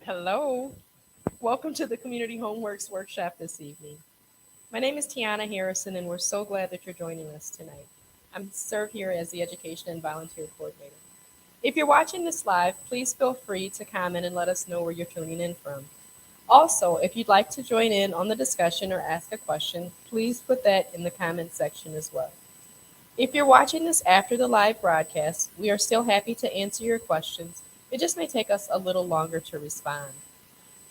Hello. Welcome to the Community Homeworks Workshop this evening. My name is Tiana Harrison, and we're so glad that you're joining us tonight. I'm served here as the Education and Volunteer Coordinator. If you're watching this live, please feel free to comment and let us know where you're tuning in from. Also, if you'd like to join in on the discussion or ask a question, please put that in the comment section as well. If you're watching this after the live broadcast, we are still happy to answer your questions. It just may take us a little longer to respond.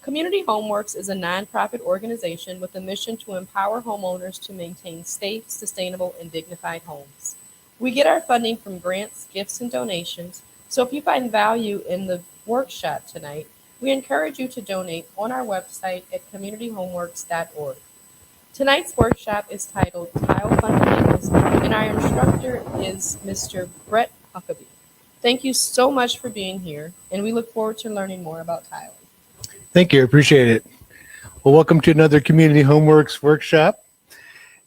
Community Homeworks is a nonprofit organization with a mission to empower homeowners to maintain safe, sustainable, and dignified homes. We get our funding from grants, gifts, and donations, so if you find value in the workshop tonight, we encourage you to donate on our website at communityhomeworks.org. Tonight's workshop is titled Tile Fundamentals, and our instructor is Mr. Brett Huckabee. Thank you so much for being here, and we look forward to learning more about tiling. Thank you. Appreciate it. Well, welcome to another Community Homeworks workshop.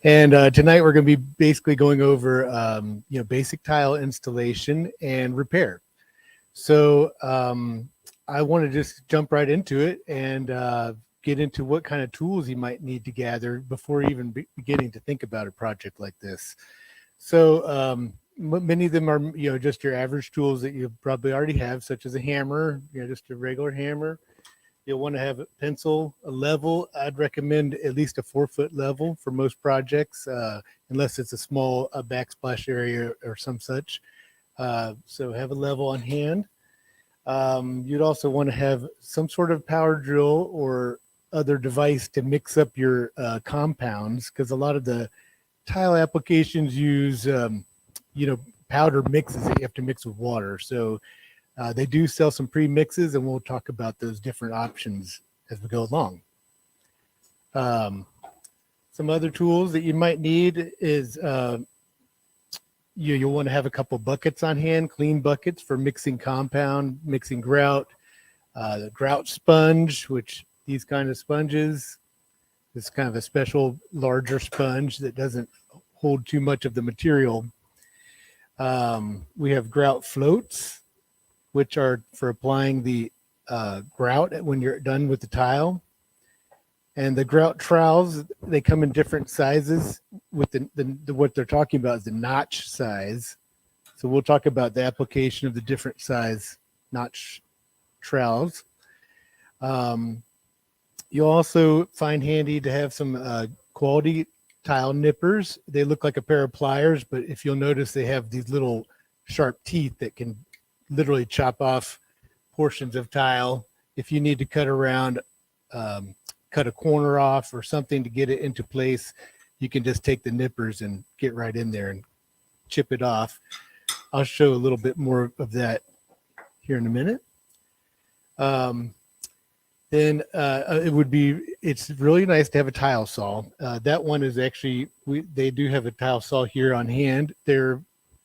And tonight we're going to be basically going over, basic tile installation and repair. So I want to just jump right into it and get into what kind of tools you might need to gather before even beginning to think about a project like this. So many of them are, just your average tools that you probably already have, such as a hammer, just a regular hammer. You'll want to have a pencil, a level. I'd recommend at least a 4-foot level for most projects, unless it's a small backsplash area or some such. So have a level on hand. You'd also want to have some sort of power drill or other device to mix up your compounds, because a lot of the tile applications use, powder mixes that you have to mix with water. So they do sell some pre-mixes, and we'll talk about those different options as we go along. Some other tools that you might need is you'll want to have a couple buckets on hand, clean buckets for mixing compound, mixing grout, the grout sponge, which these kind of sponges is kind of a special larger sponge that doesn't hold too much of the material. We have grout floats, which are for applying the grout when you're done with the tile. And the grout trowels, they come in different sizes. With the what they're talking about is the notch size. So we'll talk about the application of the different size notch trowels. You'll also find handy to have some quality tile nippers. They look like a pair of pliers, but if you'll notice, they have these little sharp teeth that can literally chop off portions of tile. If you need to cut around, cut a corner off or something to get it into place, you can just take the nippers and get right in there and chip it off. I'll show a little bit more of that here in a minute. Then it's really nice to have a tile saw. That one is actually, they do have a tile saw here on hand. They're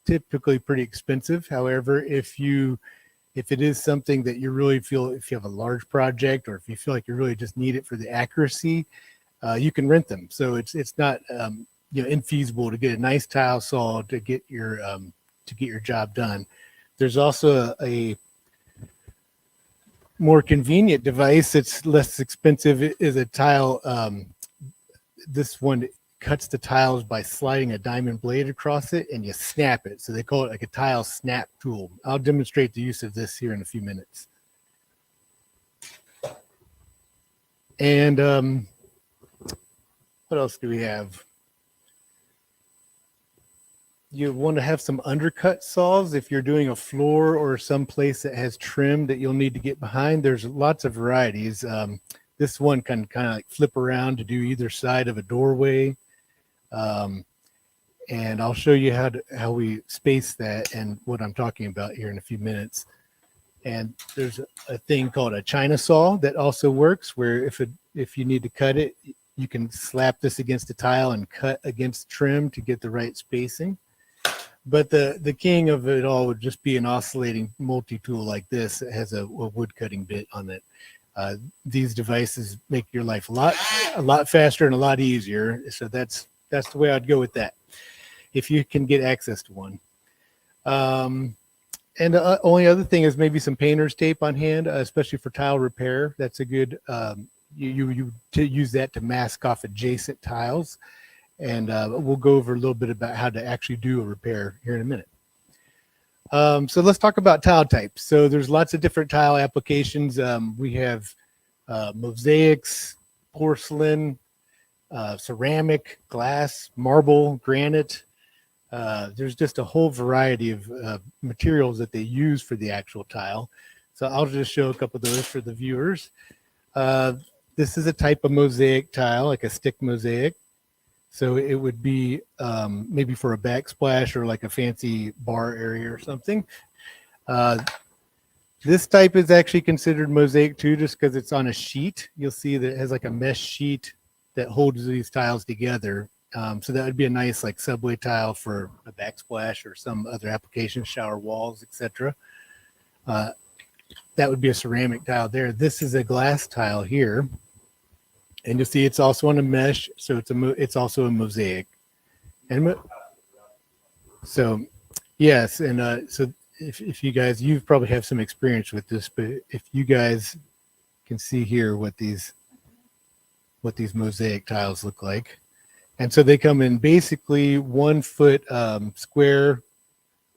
typically pretty expensive. However, if it is something that you really feel, if you have a large project or if you feel like you really just need it for the accuracy, you can rent them. So it's not infeasible to get a nice tile saw to get your job done. There's also a more convenient device that's less expensive is a tile. This one cuts the tiles by sliding a diamond blade across it, and you snap it. So they call it like a tile snap tool. I'll demonstrate the use of this here in a few minutes. And what else do we have? You want to have some undercut saws if you're doing a floor or some place that has trim that you'll need to get behind. There's lots of varieties. This one can kind of like flip around to do either side of a doorway. And I'll show you how we space that and what I'm talking about here in a few minutes. And there's a thing called a China saw that also works, where if you need to cut it, you can slap this against the tile and cut against trim to get the right spacing. But the king of it all would just be an oscillating multi-tool like this that has a wood cutting bit on it. These devices make your life a lot faster and a lot easier. So that's the way I'd go with that, if you can get access to one. And the only other thing is maybe some painter's tape on hand, especially for tile repair. That's a good, you to use that to mask off adjacent tiles. And we'll go over a little bit about how to actually do a repair here in a minute. So let's talk about tile types. So there's lots of different tile applications. We have mosaics, porcelain, ceramic, glass, marble, granite. There's just a whole variety of materials that they use for the actual tile. So I'll just show a couple of those for the viewers. This is a type of mosaic tile, like a stick mosaic. So it would be maybe for a backsplash or like a fancy bar area or something. This type is actually considered mosaic too, just because it's on a sheet. You'll see that it has like a mesh sheet that holds these tiles together. So that would be a nice like subway tile for a backsplash or some other application, shower walls, etc. That would be a ceramic tile there. This is a glass tile here. And you'll see it's also on a mesh, so it's also a mosaic. And so, yes, and so if you guys, you probably have some experience with this, but if you guys can see here what these mosaic tiles look like. And so they come in basically 1 foot square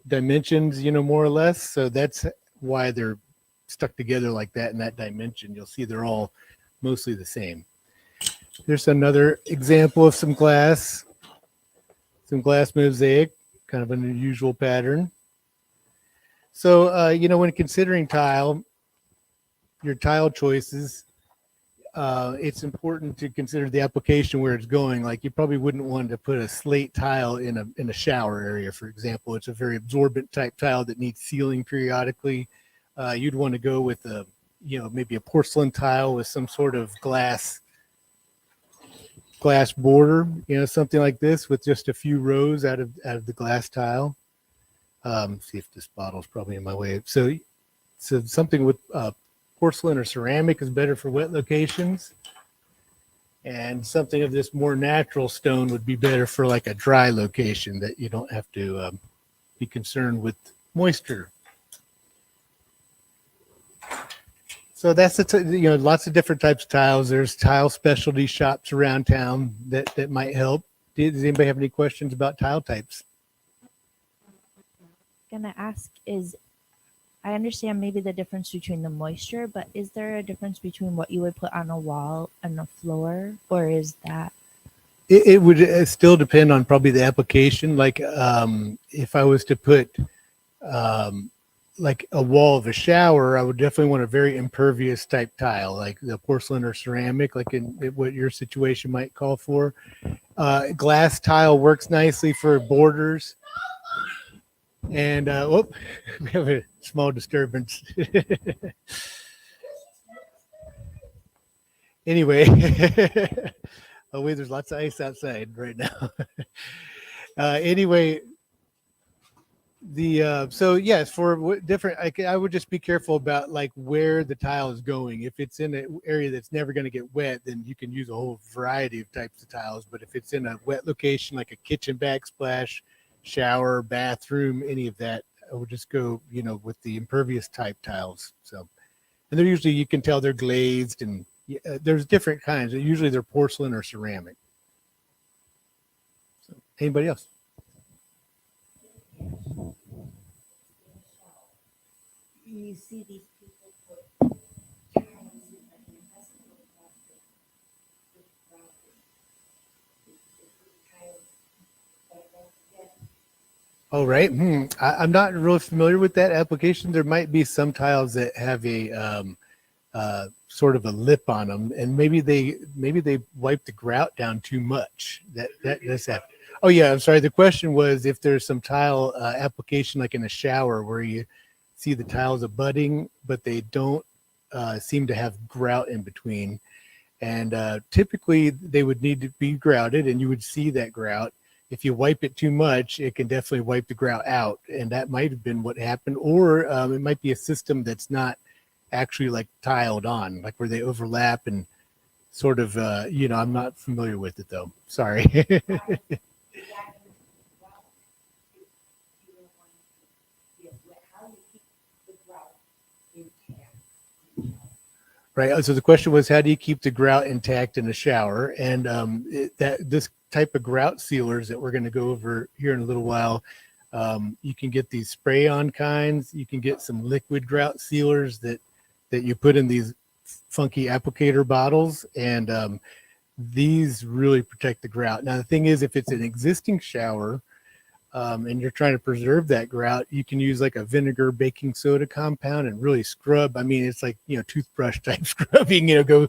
dimensions, more or less. So that's why they're stuck together like that in that dimension. You'll see they're all mostly the same. There's another example of some glass mosaic, kind of an unusual pattern. So, when considering your tile choices, it's important to consider the application where it's going. Like you probably wouldn't want to put a slate tile in a shower area, for example. It's a very absorbent type tile that needs sealing periodically. You'd want to go with maybe a porcelain tile with some sort of glass border, something like this with just a few rows out of the glass tile. See if this bottle's probably in my way. So something with porcelain or ceramic is better for wet locations. And something of this more natural stone would be better for like a dry location that you don't have to be concerned with moisture. So that's lots of different types of tiles. There's tile specialty shops around town that might help. Does anybody have any questions about tile types? Gonna ask is, I understand maybe the difference between the moisture, but is there a difference between what you would put on a wall and a floor, or is that? It would still depend on probably the application. Like if I was to put like a wall of a shower, I would definitely want a very impervious type tile, like the porcelain or ceramic, like in what your situation might call for. Glass tile works nicely for borders. And we have a small disturbance. Anyway, oh wait, there's lots of ice outside right now. Anyway, so yes, for different, I would just be careful about like where the tile is going. If it's in an area that's never going to get wet, then you can use a whole variety of types of tiles. But if it's in a wet location, like a kitchen backsplash, shower, bathroom, any of that, I would just go, with the impervious type tiles. So, and they're usually, you can tell they're glazed, and there's different kinds. Usually they're porcelain or ceramic. So, anybody else? You see these people put Oh, right. I'm not really familiar with that application. There might be some tiles that have a sort of a lip on them, and maybe they wipe the grout down too much. That does happen. Oh yeah, I'm sorry. The question was if there's some tile application like in a shower where you see the tiles abutting, but they don't seem to have grout in between. And typically they would need to be grouted, and you would see that grout. If you wipe it too much, it can definitely wipe the grout out. And that might have been what happened. Or it might be a system that's not actually like tiled on, like where they overlap and sort of, I'm not familiar with it though. Sorry. Right. So the question was, how do you keep the grout intact in the shower? And this type of grout sealers that we're going to go over here in a little while, you can get these spray-on kinds. You can get some liquid grout sealers that you put in these funky applicator bottles, and these really protect the grout. Now the thing is, if it's an existing shower and you're trying to preserve that grout, you can use like a vinegar baking soda compound and really scrub. I mean, it's like, toothbrush type scrubbing, go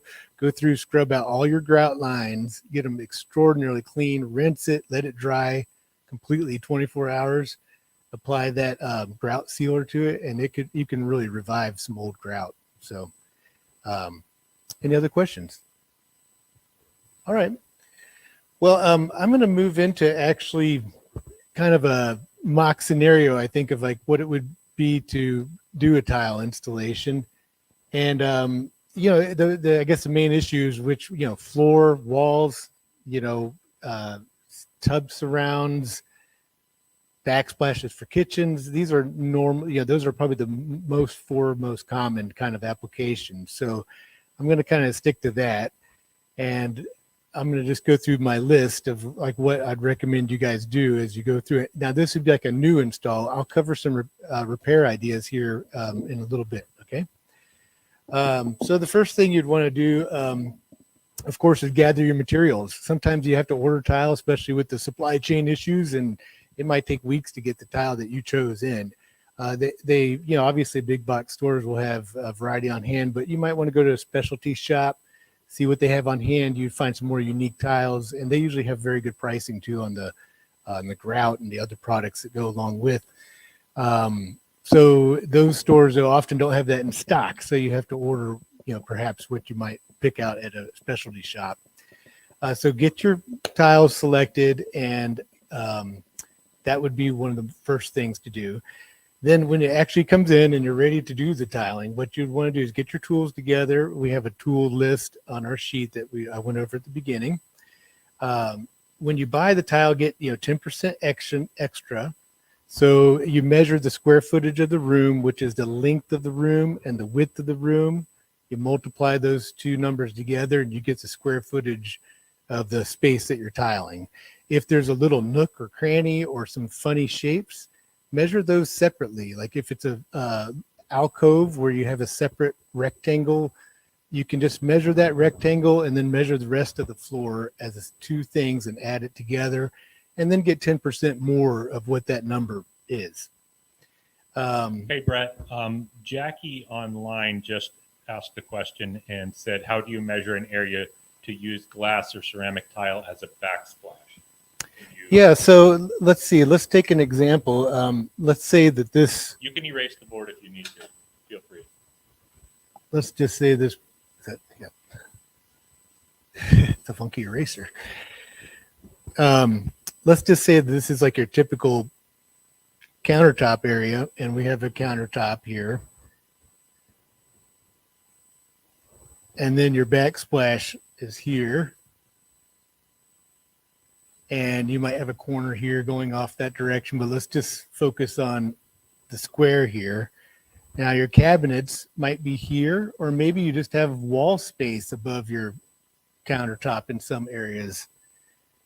through, scrub out all your grout lines, get them extraordinarily clean, rinse it, let it dry completely 24 hours, apply that grout sealer to it, and you can really revive some old grout. So any other questions? All right. Well, I'm going to move into actually kind of a mock scenario, I think, of like what it would be to do a tile installation. And, I guess the main issues, which, floor, walls, tub surrounds, backsplashes for kitchens. These are normal, those are probably the four most common kind of applications. So I'm going to kind of stick to that. And I'm going to just go through my list of like what I'd recommend you guys do as you go through it. Now, this would be like a new install. I'll cover some repair ideas here in a little bit. Okay. So the first thing you'd want to do, of course, is gather your materials. Sometimes you have to order tile, especially with the supply chain issues, and it might take weeks to get the tile that you chose in. They obviously big box stores will have a variety on hand, but you might want to go to a specialty shop, see what they have on hand. You'd find some more unique tiles, and they usually have very good pricing too on the grout and the other products that go along with. So those stores often don't have that in stock, so you have to order, perhaps what you might pick out at a specialty shop. So get your tiles selected, and that would be one of the first things to do. Then when it actually comes in and you're ready to do the tiling, what you'd want to do is get your tools together. We have a tool list on our sheet that I went over at the beginning. When you buy the tile, get 10% extra. So you measure the square footage of the room, which is the length of the room and the width of the room. You multiply those two numbers together and you get the square footage of the space that you're tiling. If there's a little nook or cranny or some funny shapes, measure those separately. Like if it's a alcove where you have a separate rectangle, you can just measure that rectangle and then measure the rest of the floor as two things and add it together, and then get 10% more of what that number is. Hey, Brett, Jackie online just asked a question and said, how do you measure an area to use glass or ceramic tile as a backsplash? Yeah, so let's see. Let's take an example. Let's say that this. You can erase the board if you need to. Feel free. Let's just say this. It's a funky eraser. Let's just say this is like your typical countertop area, and we have a countertop here. And then your backsplash is here. And you might have a corner here going off that direction, but let's just focus on the square here. Now your cabinets might be here, or maybe you just have wall space above your countertop in some areas.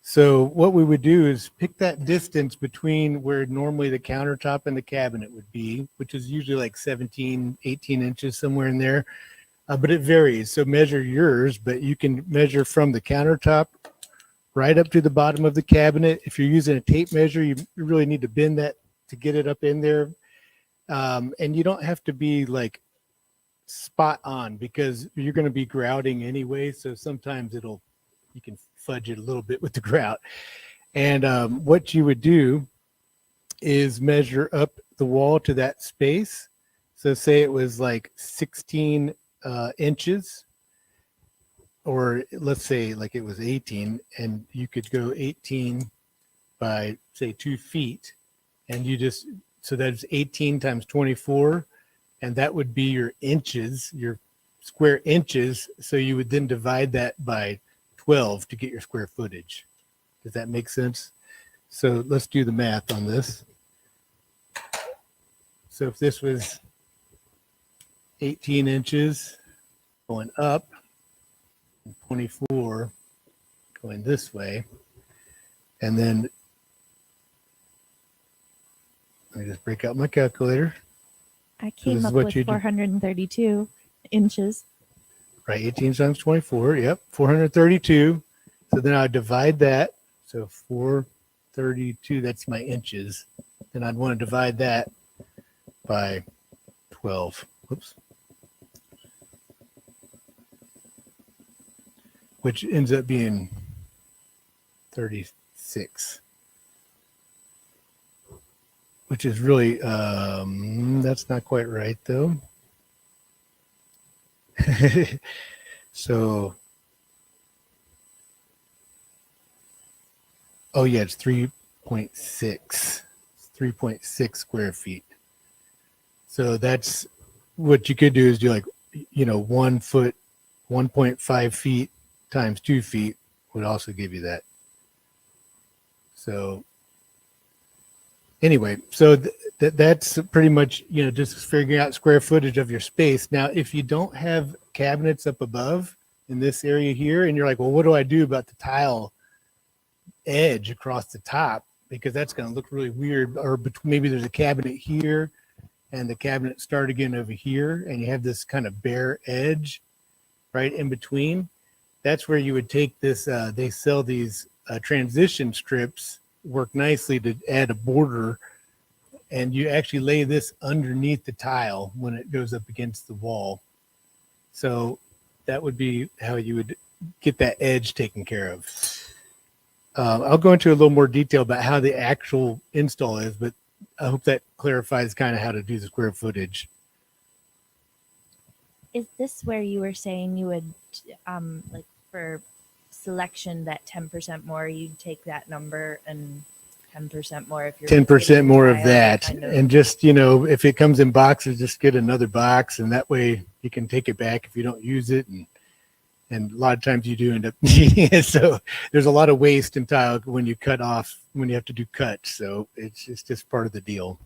So what we would do is pick that distance between where normally the countertop and the cabinet would be, which is usually like 17, 18 inches, somewhere in there. But it varies. So measure yours, but you can measure from the countertop right up to the bottom of the cabinet. If you're using a tape measure, you really need to bend that to get it up in there. And you don't have to be like spot on, because you're going to be grouting anyway. So sometimes you can fudge it a little bit with the grout. And what you would do is measure up the wall to that space. So say it was like 16 inches. Or let's say like it was 18, and you could go 18 by say 2 feet, and so that's 18 times 24, and that would be your inches, your square inches. So you would then divide that by 12 to get your square footage. Does that make sense? So let's do the math on this. So if this was 18 inches, going up, and 24 going this way. And then let me just break out my calculator. I This came is up what with you do. 432 inches. Right, 18 times 24. Yep, 432. So then I divide that. So 432, that's my inches. Then I'd want to divide that by 12. Whoops. Which ends up being 36. Which is really, that's not quite right though. So, oh yeah, it's 3.6. It's 3.6 square feet. So that's what you could do is do like, 1 foot, 1.5 feet times 2 feet would also give you that. So anyway, so that's pretty much, just figuring out square footage of your space. Now, if you don't have cabinets up above in this area here, and you're like, well, what do I do about the tile edge across the top? Because that's going to look really weird. Or maybe there's a cabinet here and the cabinet start again over here, and you have this kind of bare edge right in between. That's where you would take this. They sell these transition strips, work nicely to add a border, and you actually lay this underneath the tile when it goes up against the wall. So that would be how you would get that edge taken care of. I'll go into a little more detail about how the actual install is, but I hope that clarifies kind of how to do the square footage. Is this where you were saying you would, like for selection, that 10% more, you'd take that number and 10% more if you're 10% more of that. kind of- And just, if it comes in boxes, just get another box, and that way you can take it back if you don't use it. And a lot of times you do end up needing it. So there's a lot of waste in tile when you have to do cuts. So it's just part of the deal.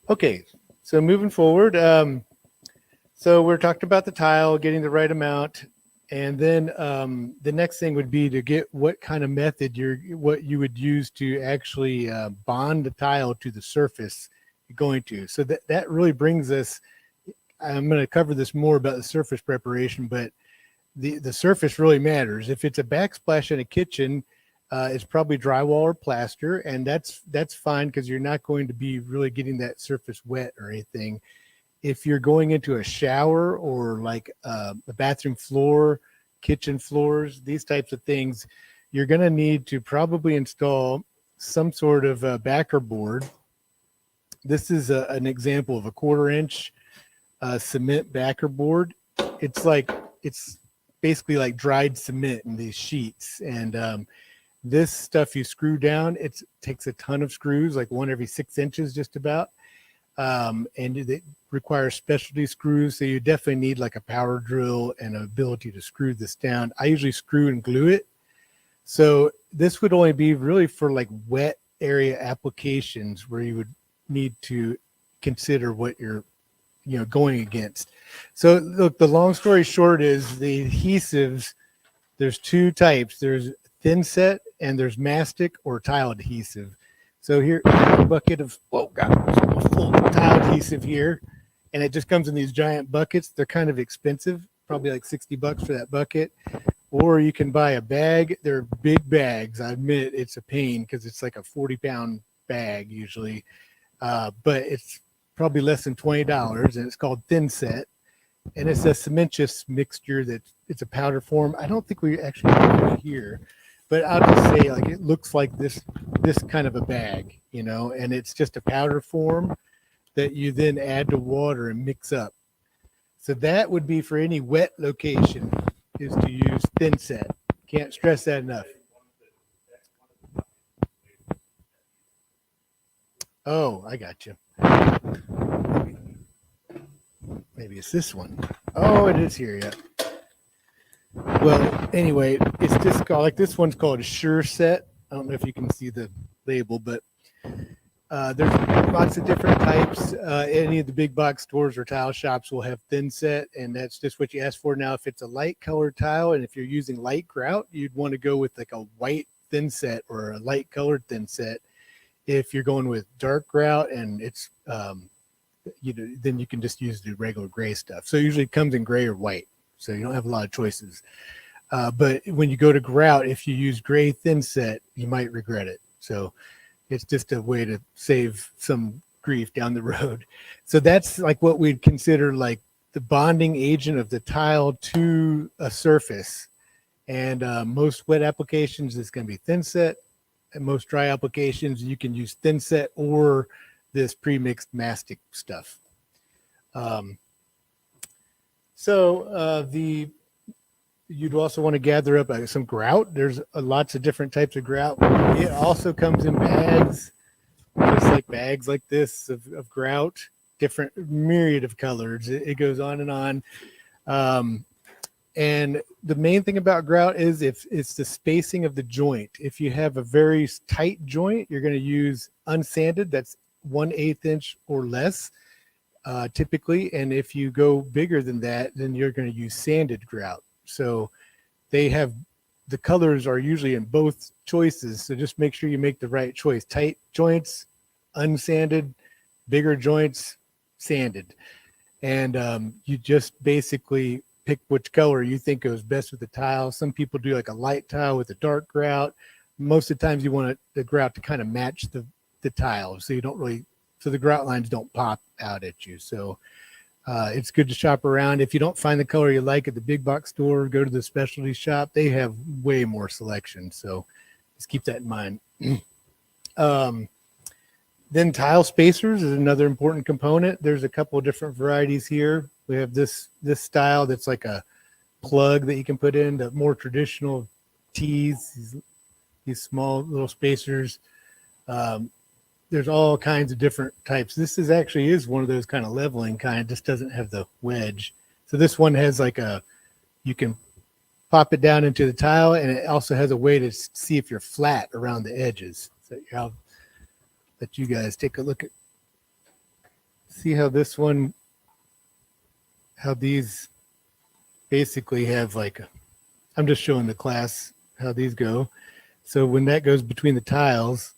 Okay, so moving forward. So we're talking about the tile, getting the right amount. And then the next thing would be to get what kind of method what you would use to actually bond the tile to the surface you're going to. So that really brings us, I'm going to cover this more about the surface preparation, but the surface really matters. If it's a backsplash in a kitchen, it's probably drywall or plaster, and that's fine because you're not going to be really getting that surface wet or anything. If you're going into a shower or like a bathroom floor, kitchen floors, these types of things, you're going to need to probably install some sort of backer board. This is an example of a 1/4 inch cement backer board. It's basically like dried cement in these sheets. And this stuff you screw down, it takes a ton of screws, like 1 every 6 inches just about. And it requires specialty screws. So you definitely need like a power drill and an ability to screw this down. I usually screw and glue it. So this would only be really for like wet area applications where you would need to consider what you're going against. So look, the long story short is the adhesives, there's 2 types. There's thin set and there's mastic or tile adhesive. So here, a bucket of, full tile adhesive here, and it just comes in these giant buckets. They're kind of expensive, probably like $60 for that bucket. Or you can buy a bag. They're big bags. I admit it's a pain because it's like a 40-pound bag usually, but it's probably less than $20, and it's called thin set. And it's a cementitious mixture it's a powder form. I don't think we actually have it here, but I'll just say like it looks like this kind of a bag, and it's just a powder form that you then add to water and mix up. So that would be for any wet location, is to use thin set. Can't stress that enough. Oh, I got you. Maybe it's this one. Oh, it is here, yeah. Well, anyway, it's just called, like this one's called a Sure Set. I don't know if you can see the label, but There's lots of different types. Any of the big box stores or tile shops will have thin set, and that's just what you ask for. Now, if it's a light colored tile and if you're using light grout, you'd want to go with like a white thin set or a light colored thin set. If you're going with dark grout and it's, then you can just use the regular gray stuff. So usually it comes in gray or white, so you don't have a lot of choices. But when you go to grout, if you use gray thin set, you might regret it. So it's just a way to save some grief down the road. So that's like what we'd consider like the bonding agent of the tile to a surface. And most wet applications is going to be thin set. And most dry applications, you can use thin set or this pre-mixed mastic stuff. You'd also want to gather up some grout. There's lots of different types of grout. It also comes in bags, just like bags like this of grout, different myriad of colors. It goes on and on. And the main thing about grout is if it's the spacing of the joint. If you have a very tight joint, you're going to use unsanded. That's 1/8 inch or less, typically. And if you go bigger than that, then you're going to use sanded grout. So they have, the colors are usually in both choices. So just make sure you make the right choice. Tight joints, unsanded, bigger joints, sanded. And you just basically pick which color you think goes best with the tile. Some people do like a light tile with a dark grout. Most of the times you want the grout to kind of match the tile. So you don't really, so the grout lines don't pop out at you. So it's good to shop around. If you don't find the color you like at the big box store, go to the specialty shop. They have way more selection. So just keep that in mind. Then tile spacers is another important component. There's a couple of different varieties here. We have this style that's like a plug that you can put in, the more traditional tees, these small little spacers. There's all kinds of different types. This is one of those kind of leveling kind, just doesn't have the wedge. So this one has like you can pop it down into the tile, and it also has a way to see if you're flat around the edges. So I'll let you guys take a look at, see how this one, how these basically have like, I'm just showing the class how these go. So when that goes between the tiles,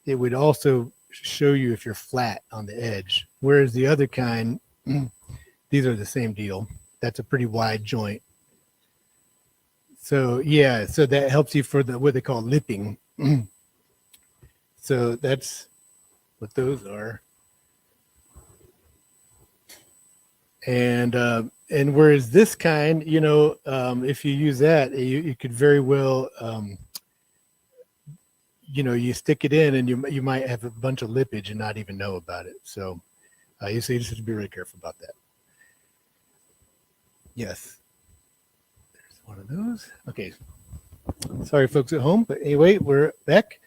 it would also show you if you're flat on the edge. Whereas the other kind, these are the same deal. That's a pretty wide joint. So yeah, so that helps you for what they call lipping. So that's what those are. And whereas this kind, if you use that, you could very well, you stick it in and you might have a bunch of lippage and not even know about it. So you just have to be really careful about that. Yes. There's one of those. Okay. Sorry, folks at home, but anyway, we're back.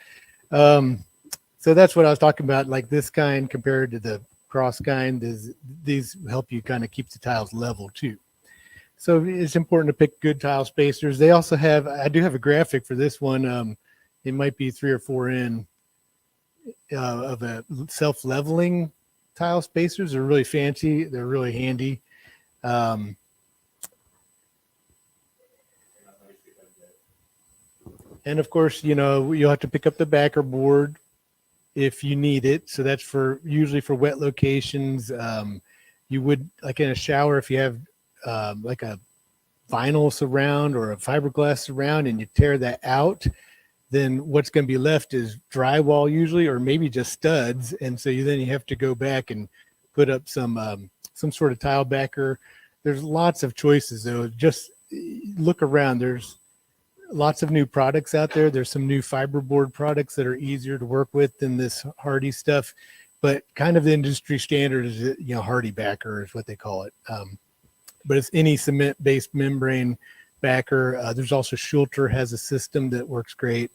So that's what I was talking about, like this kind compared to the cross kind. These help you kind of keep the tiles level too. So it's important to pick good tile spacers. They also have, I do have a graphic for this one. It might be 3 or 4 in of a self-leveling tile spacers. They're really fancy. They're really handy. And of course, you'll have to pick up the backer board if you need it. So that's usually for wet locations. You would, like in a shower, if you have like a vinyl surround or a fiberglass surround and you tear that out, then what's going to be left is drywall usually, or maybe just studs. And so then you have to go back and put up some sort of tile backer. There's lots of choices though. Just look around. There's lots of new products out there. There's some new fiberboard products that are easier to work with than this hardy stuff, but kind of the industry standard is, hardy backer is what they call it. But it's any cement-based membrane backer. There's also Schulter has a system that works great.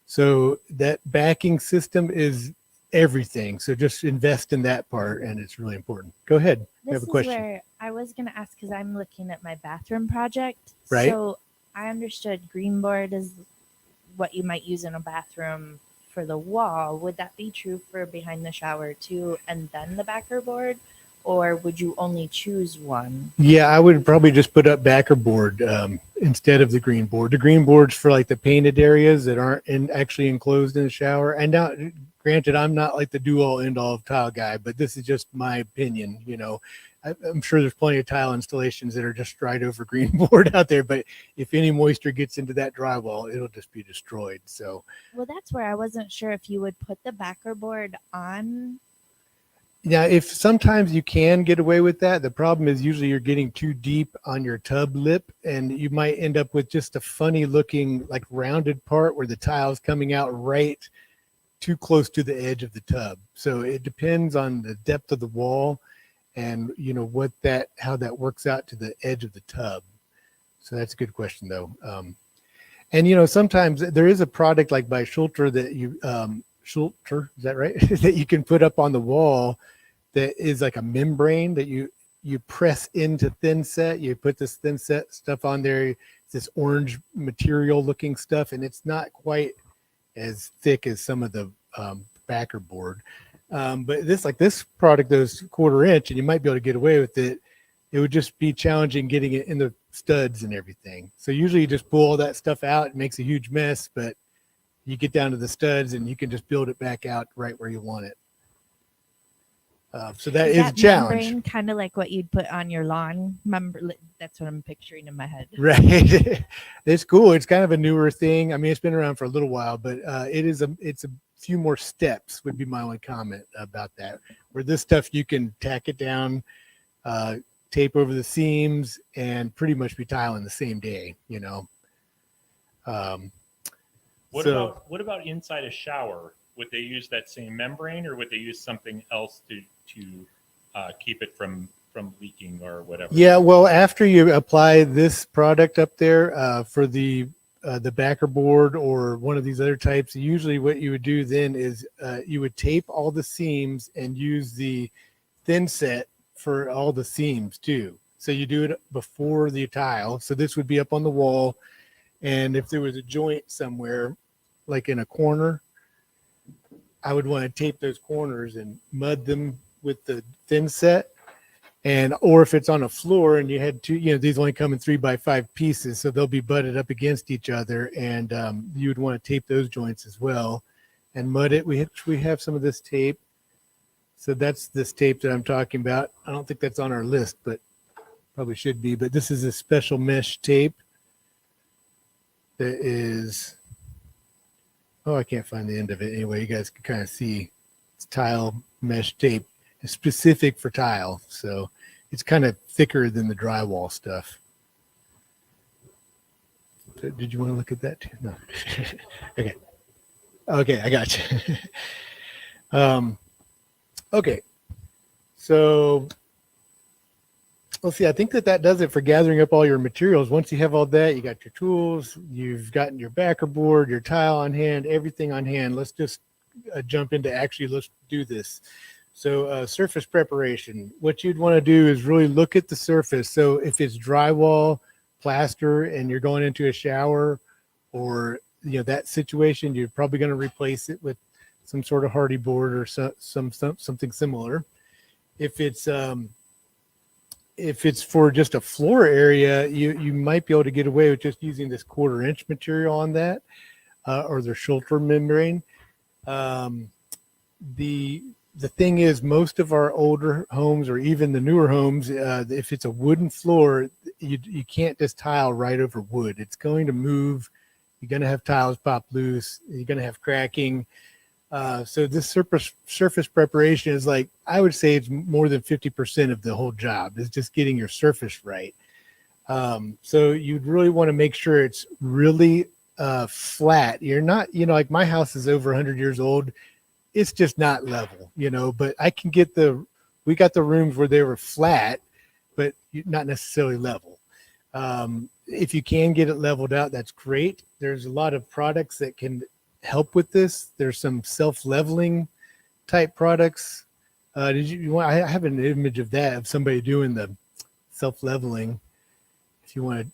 So that backing system is everything. So just invest in that part, and it's really important. Go ahead. You have a question. This is where I was going to ask, because I'm looking at my bathroom project. Right. So I understood green board is what you might use in a bathroom for the wall, would that be true for behind the shower too, and then the backer board, or would you only choose one? Yeah, I would probably just put up backer board instead of the green board. The green board's for like the painted areas that aren't actually enclosed in the shower. And now, granted, I'm not like the do all end all of tile guy, but this is just my opinion. You know, I'm sure there's plenty of tile installations that are just right over green board out there, but if any moisture gets into that drywall, it'll just be destroyed. So, Well, that's where I wasn't sure if you would put the backer board on. yeah, if sometimes you can get away with that, the problem is usually you're getting too deep on your tub lip and you might end up with just a funny looking like rounded part where the tile's coming out right too close to the edge of the tub. So it depends on the depth of the wall and you know how that works out to the edge of the tub. So that's a good question though. And you know, sometimes there is a product like by Schulter that you Schulter, is that right? that you can put up on the wall that is like a membrane that you press into thin set. You put this thin set stuff on there. It's this orange material looking stuff, and it's not quite as thick as some of the backer board. But this product is 1/4 inch, and you might be able to get away with it. It would just be challenging getting it in the studs and everything. So usually you just pull all that stuff out. It makes a huge mess, but you get down to the studs and you can just build it back out right where you want it. So that is a challenge. Kind of like what you'd put on your lawn. Remember, that's what I'm picturing in my head. Right. It's cool. It's kind of a newer thing. I mean, it's been around for a little while, but it's a few more steps would be my only comment about that. Where this stuff, you can tack it down, tape over the seams, and pretty much be tiling the same day, you know. What about inside a shower? Would they use that same membrane, or would they use something else to keep it from leaking or whatever? Yeah, well, after you apply this product up there for the backer board or one of these other types, usually what you would do then is you would tape all the seams and use the thin set for all the seams too. So you do it before the tile. So this would be up on the wall, and if there was a joint somewhere, like in a corner, I would want to tape those corners and mud them with the thin set. And, or if it's on a floor and you had two, you know, these only come in 3x5 pieces, so they'll be butted up against each other. And you would want to tape those joints as well and mud it. We have some of this tape. So that's this tape that I'm talking about. I don't think that's on our list, but probably should be. But this is a special mesh tape that is, oh, I can't find the end of it. Anyway, you guys can kind of see it's tile mesh tape. It's specific for tile. So it's kind of thicker than the drywall stuff. So did you want to look at that too? No. Okay. Okay, I got you. Okay. So let's see. I think that does it for gathering up all your materials. Once you have all that, you got your tools, you've gotten your backer board, your tile on hand, everything on hand. Let's just jump into let's do this. So surface preparation, what you'd want to do is really look at the surface. So if it's drywall, plaster, and you're going into a shower or, you know, that situation, you're probably going to replace it with some sort of hardy board or something similar. If it's for just a floor area, you might be able to get away with just using this 1/4 inch material on that or the Schulter membrane. The thing is, most of our older homes or even the newer homes, if it's a wooden floor, you can't just tile right over wood. It's going to move. You're going to have tiles pop loose. You're going to have cracking. So this surface preparation is like, I would say it's more than 50% of the whole job is just getting your surface right. So you'd really want to make sure it's really flat. You're not, you know, like my house is over 100 years old. It's just not level, you know, but I can get we got the rooms where they were flat, but not necessarily level. If you can get it leveled out, that's great. There's a lot of products that can help with this. There's some self-leveling type products. I have an image of that, of somebody doing the self-leveling. If you want to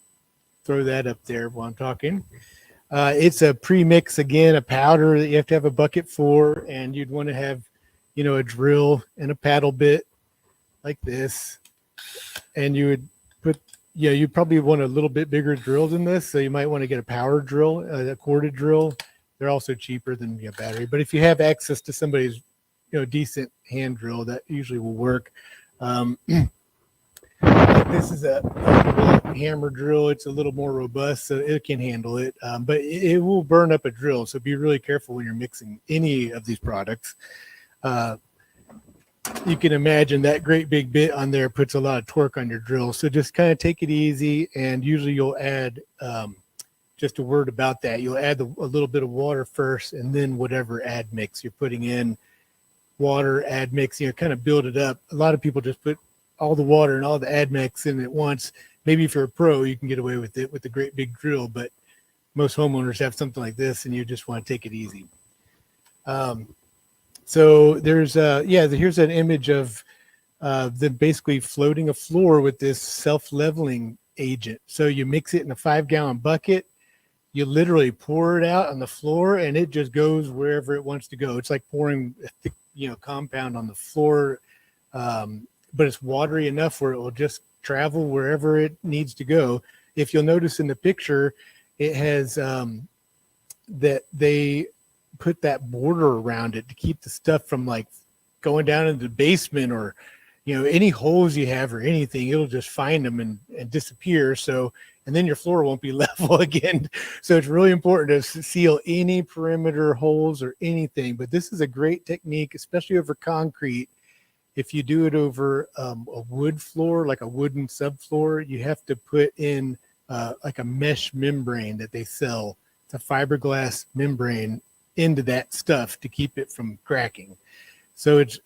throw that up there while I'm talking. It's a pre-mix, again, a powder that you have to have a bucket for, and you'd want to have, a drill and a paddle bit like this. And you would put, you probably want a little bit bigger drill than this. So you might want to get a power drill, a corded drill. They're also cheaper than battery. But if you have access to somebody's, decent hand drill, that usually will work. This is a hammer drill. It's a little more robust, so it can handle it. But it will burn up a drill. So be really careful when you're mixing any of these products. You can imagine that great big bit on there puts a lot of torque on your drill. So just kind of take it easy. And usually you'll add, just a word about that. You'll add a little bit of water first, and then whatever add mix you're putting in. Water, add mix, kind of build it up. A lot of people just put all the water and all the add mix in at once. Maybe if you're a pro, you can get away with it with a great big drill, but most homeowners have something like this, and you just want to take it easy. So there's here's an image of them basically floating a floor with this self-leveling agent. So you mix it in a 5-gallon bucket. You literally pour it out on the floor, and it just goes wherever it wants to go. It's like pouring a thick, compound on the floor, but it's watery enough where it will just travel wherever it needs to go. If you'll notice in the picture, it has that they put that border around it to keep the stuff from like going down into the basement or any holes you have or anything. It'll just find them and disappear. So, and then your floor won't be level again. So it's really important to seal any perimeter holes or anything. But this is a great technique, especially over concrete. If you do it over a wood floor, like a wooden subfloor, you have to put in like a mesh membrane that they sell. It's a fiberglass membrane into that stuff to keep it from cracking. So it's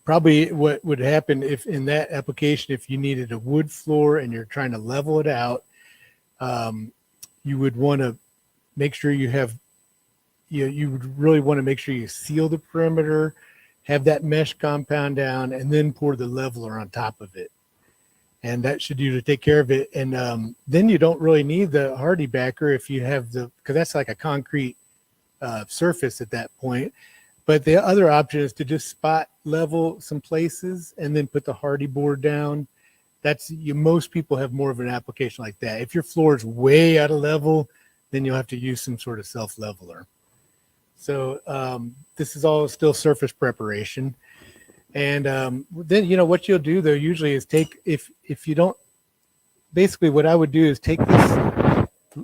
probably what would happen if in that application, if you needed a wood floor and you're trying to level it out, you would want to make sure you have, you would really want to make sure you seal the perimeter, have that mesh compound down, and then pour the leveler on top of it. And that should usually take care of it. And then you don't really need the hardy backer if you have because that's like a concrete surface at that point. But the other option is to just spot level some places and then put the hardy board down. Most people have more of an application like that. If your floor is way out of level, then you'll have to use some sort of self-leveler. So this is all still surface preparation. And then, what you'll do though, usually is if you don't, basically what I would do is take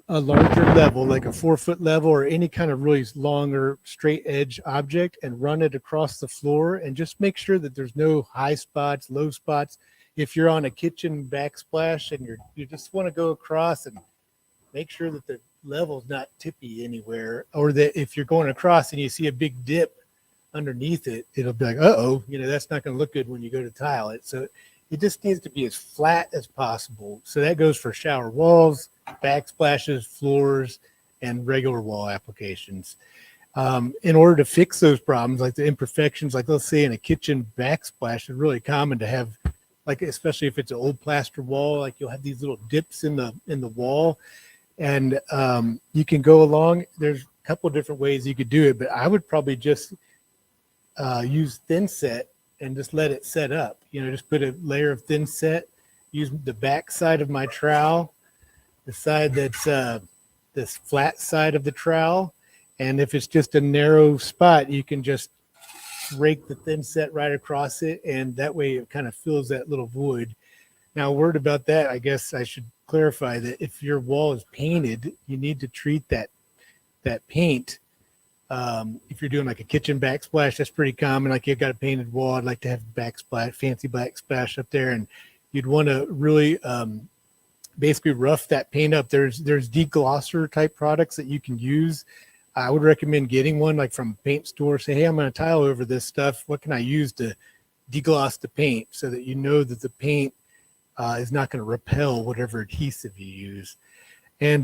a larger level, like a 4-foot level or any kind of really longer straight edge object, and run it across the floor and just make sure that there's no high spots, low spots. If you're on a kitchen backsplash and you just want to go across and make sure that the level's not tippy anywhere, or that if you're going across and you see a big dip underneath it, it'll be like, that's not going to look good when you go to tile it. So it just needs to be as flat as possible. So that goes for shower walls, backsplashes, floors, and regular wall applications. In order to fix those problems, like the imperfections, like let's say in a kitchen backsplash, it's really common to have, like especially if it's an old plaster wall, like you'll have these little dips in the wall, and you can go along. There's a couple of different ways you could do it, but I would probably just use thin set and just let it set up. Just put a layer of thin set, use the back side of my trowel, the side that's this flat side of the trowel. And if it's just a narrow spot, you can just rake the thin set right across it. And that way it kind of fills that little void. Now, a word about that, I guess I should clarify that if your wall is painted, you need to treat that paint. If you're doing like a kitchen backsplash, that's pretty common. Like you've got a painted wall, I'd like to have backsplash, fancy backsplash up there, and you'd want to really basically rough that paint up. There's deglosser type products that you can use. I would recommend getting one like from a paint store. Say, hey, I'm going to tile over this stuff. What can I use to degloss the paint so that you know that the paint is not going to repel whatever adhesive you use. And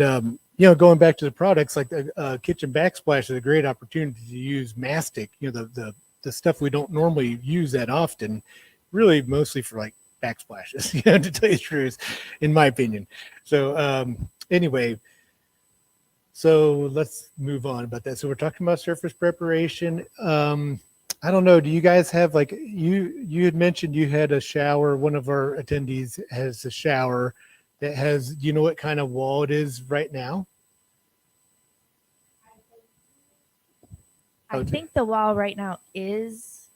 going back to the products, like the kitchen backsplash is a great opportunity to use mastic, the stuff we don't normally use that often, really mostly for like backsplashes, to tell you the truth, in my opinion. So anyway, So let's move on about that. So we're talking about surface preparation. I don't know. Do you guys have like you had mentioned you had a shower. One of our attendees has a shower that has. Do you know what kind of wall it is right now? I think the wall right now is,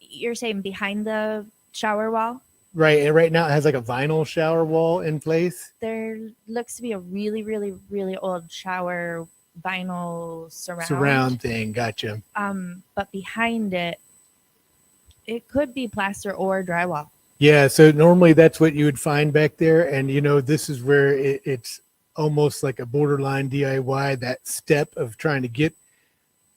you're saying behind the shower wall? Right, and right now it has like a vinyl shower wall in place. There looks to be a really, really, really old shower vinyl Surround thing, gotcha. But behind it, it could be plaster or drywall. Yeah, so normally that's what you would find back there, and this is where it's almost like a borderline DIY. That step of trying to get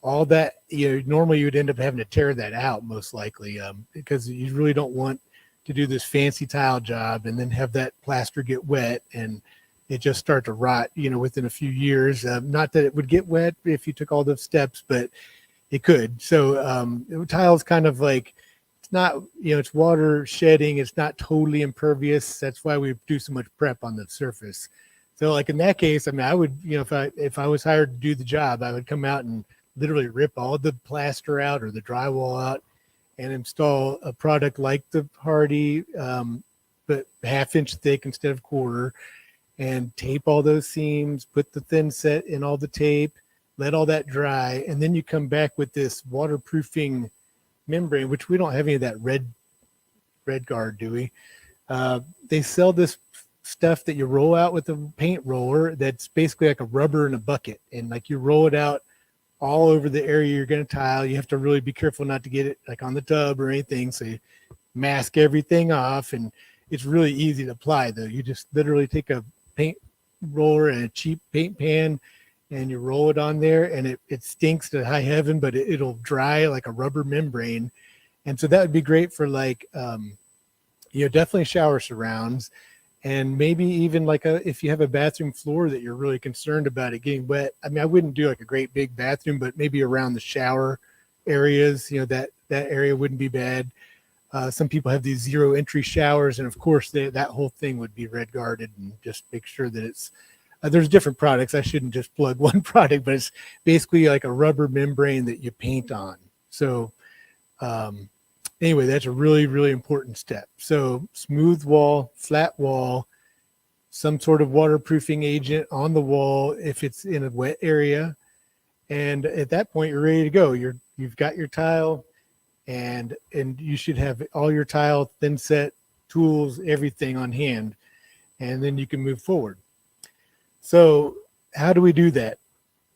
all that, normally you would end up having to tear that out most likely, because you really don't want to do this fancy tile job and then have that plaster get wet and it just start to rot, within a few years. Not that it would get wet if you took all those steps, but it could. So tile is kind of like, it's not, it's water shedding. It's not totally impervious. That's why we do so much prep on the surface. So like in that case, I mean, I would, if I was hired to do the job, I would come out and literally rip all the plaster out or the drywall out and install a product like the Hardie, but 1/2 inch thick instead of quarter, and tape all those seams, put the thin set in all the tape, let all that dry, and then you come back with this waterproofing membrane, which we don't have any of that red guard, do we? They sell this stuff that you roll out with a paint roller that's basically like a rubber in a bucket, and like you roll it out all over the area you're going to tile. You have to really be careful not to get it like on the tub or anything. So you mask everything off, and it's really easy to apply though. You just literally take a paint roller and a cheap paint pan and you roll it on there, and it stinks to high heaven, but it'll dry like a rubber membrane. And so that would be great for like, definitely shower surrounds. And maybe even like if you have a bathroom floor that you're really concerned about it getting wet. I mean, I wouldn't do like a great big bathroom, but maybe around the shower areas, that area wouldn't be bad. Some people have these 0 entry showers, and of course that whole thing would be red guarded, and just make sure that it's, there's different products. I shouldn't just plug one product, but it's basically like a rubber membrane that you paint on. So, anyway, that's a really, really important step. So smooth wall, flat wall, some sort of waterproofing agent on the wall if it's in a wet area. And at that point, you're ready to go. You've got your tile, and you should have all your tile, thin set, tools, everything on hand, and then you can move forward. So how do we do that?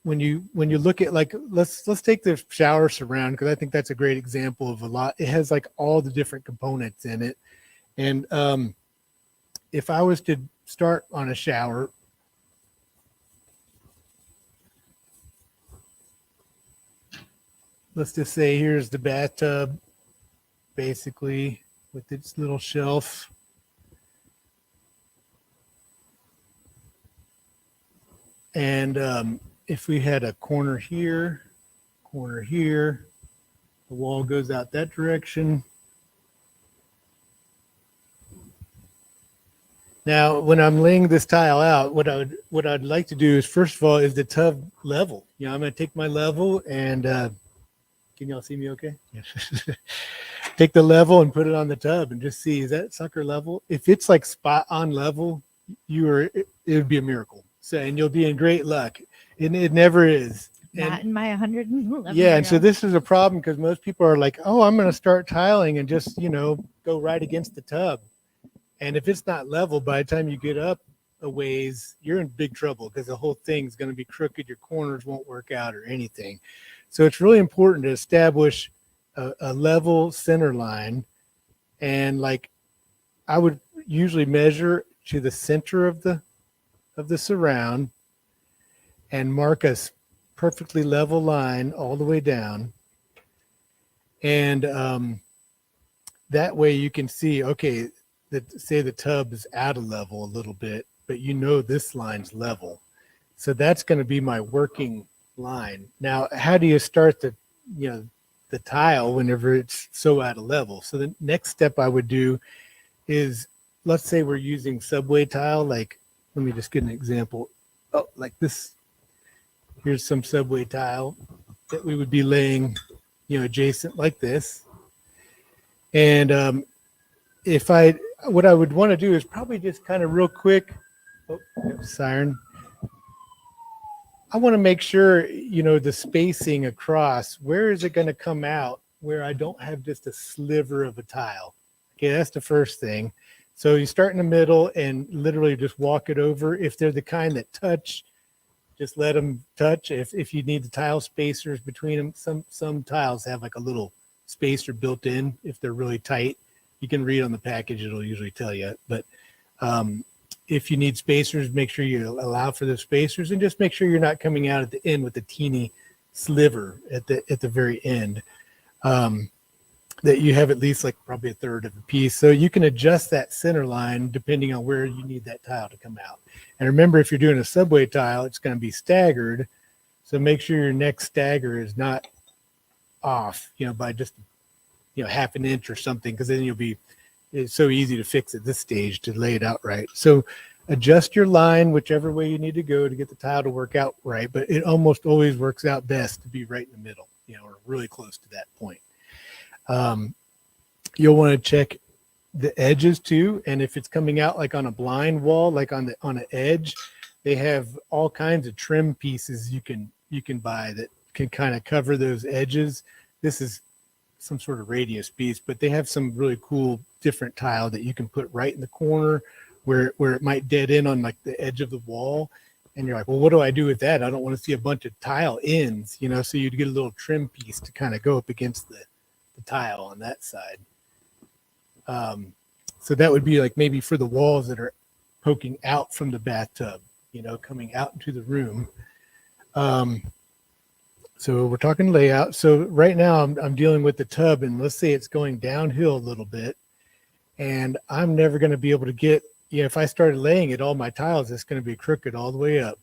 When you look at, like, let's take the shower surround, because I think that's a great example of a lot. It has like all the different components in it. And if I was to start on a shower, let's just say here's the bathtub, basically, with its little shelf. And if we had a corner here, the wall goes out that direction. Now, when I'm laying this tile out, what I'd like to do is, first of all, is the tub level. I'm going to take my level and can y'all see me okay? Yes. Take the level and put it on the tub and just see, is that sucker level? If it's like spot on level, it would be a miracle. So, and you'll be in great luck. And it never is. Not in my 111. Yeah, and so this is a problem, because most people are like, oh, I'm going to start tiling and just, go right against the tub. And if it's not level, by the time you get up a ways, you're in big trouble, because the whole thing's going to be crooked. Your corners won't work out or anything. So it's really important to establish a level center line. And like, I would usually measure to the center of the surround and mark a perfectly level line all the way down. And that way you can see, okay, say the tub is out of level a little bit, but this line's level. So that's going to be my working line. Now, how do you start the tile whenever it's so out of level? So the next step I would do is, let's say we're using subway tile. Like, let me just get an example. Oh, like this Here's some subway tile that we would be laying, adjacent like this. And what I would want to do is probably just kind of real quick. Oh, siren. I want to make sure, the spacing across, where is it going to come out where I don't have just a sliver of a tile? Okay, that's the first thing. So you start in the middle and literally just walk it over. If they're the kind that touch, just let them touch. If you need the tile spacers between them, some tiles have like a little spacer built in if they're really tight. You can read on the package, it'll usually tell you. But if you need spacers, make sure you allow for the spacers, and just make sure you're not coming out at the end with a teeny sliver at the very end. That you have at least like probably a third of a piece. So you can adjust that center line depending on where you need that tile to come out. And remember, if you're doing a subway tile, it's going to be staggered. So make sure your next stagger is not off, by just, half an inch or something, because then it's so easy to fix at this stage to lay it out right. So adjust your line whichever way you need to go to get the tile to work out right. But it almost always works out best to be right in the middle, or really close to that point. You'll want to check the edges too. And if it's coming out like on a blind wall, like on an edge, they have all kinds of trim pieces you can buy that can kind of cover those edges. This is some sort of radius piece, but they have some really cool different tile that you can put right in the corner where it might dead in on like the edge of the wall. And you're like, well, what do I do with that? I don't want to see a bunch of tile ends, so you'd get a little trim piece to kind of go up against the tile on that side. So that would be like maybe for the walls that are poking out from the bathtub, coming out into the room. So we're talking layout. So right now I'm dealing with the tub, and let's say it's going downhill a little bit, and I'm never going to be able to get, if I started laying it, all my tiles, it's going to be crooked all the way up.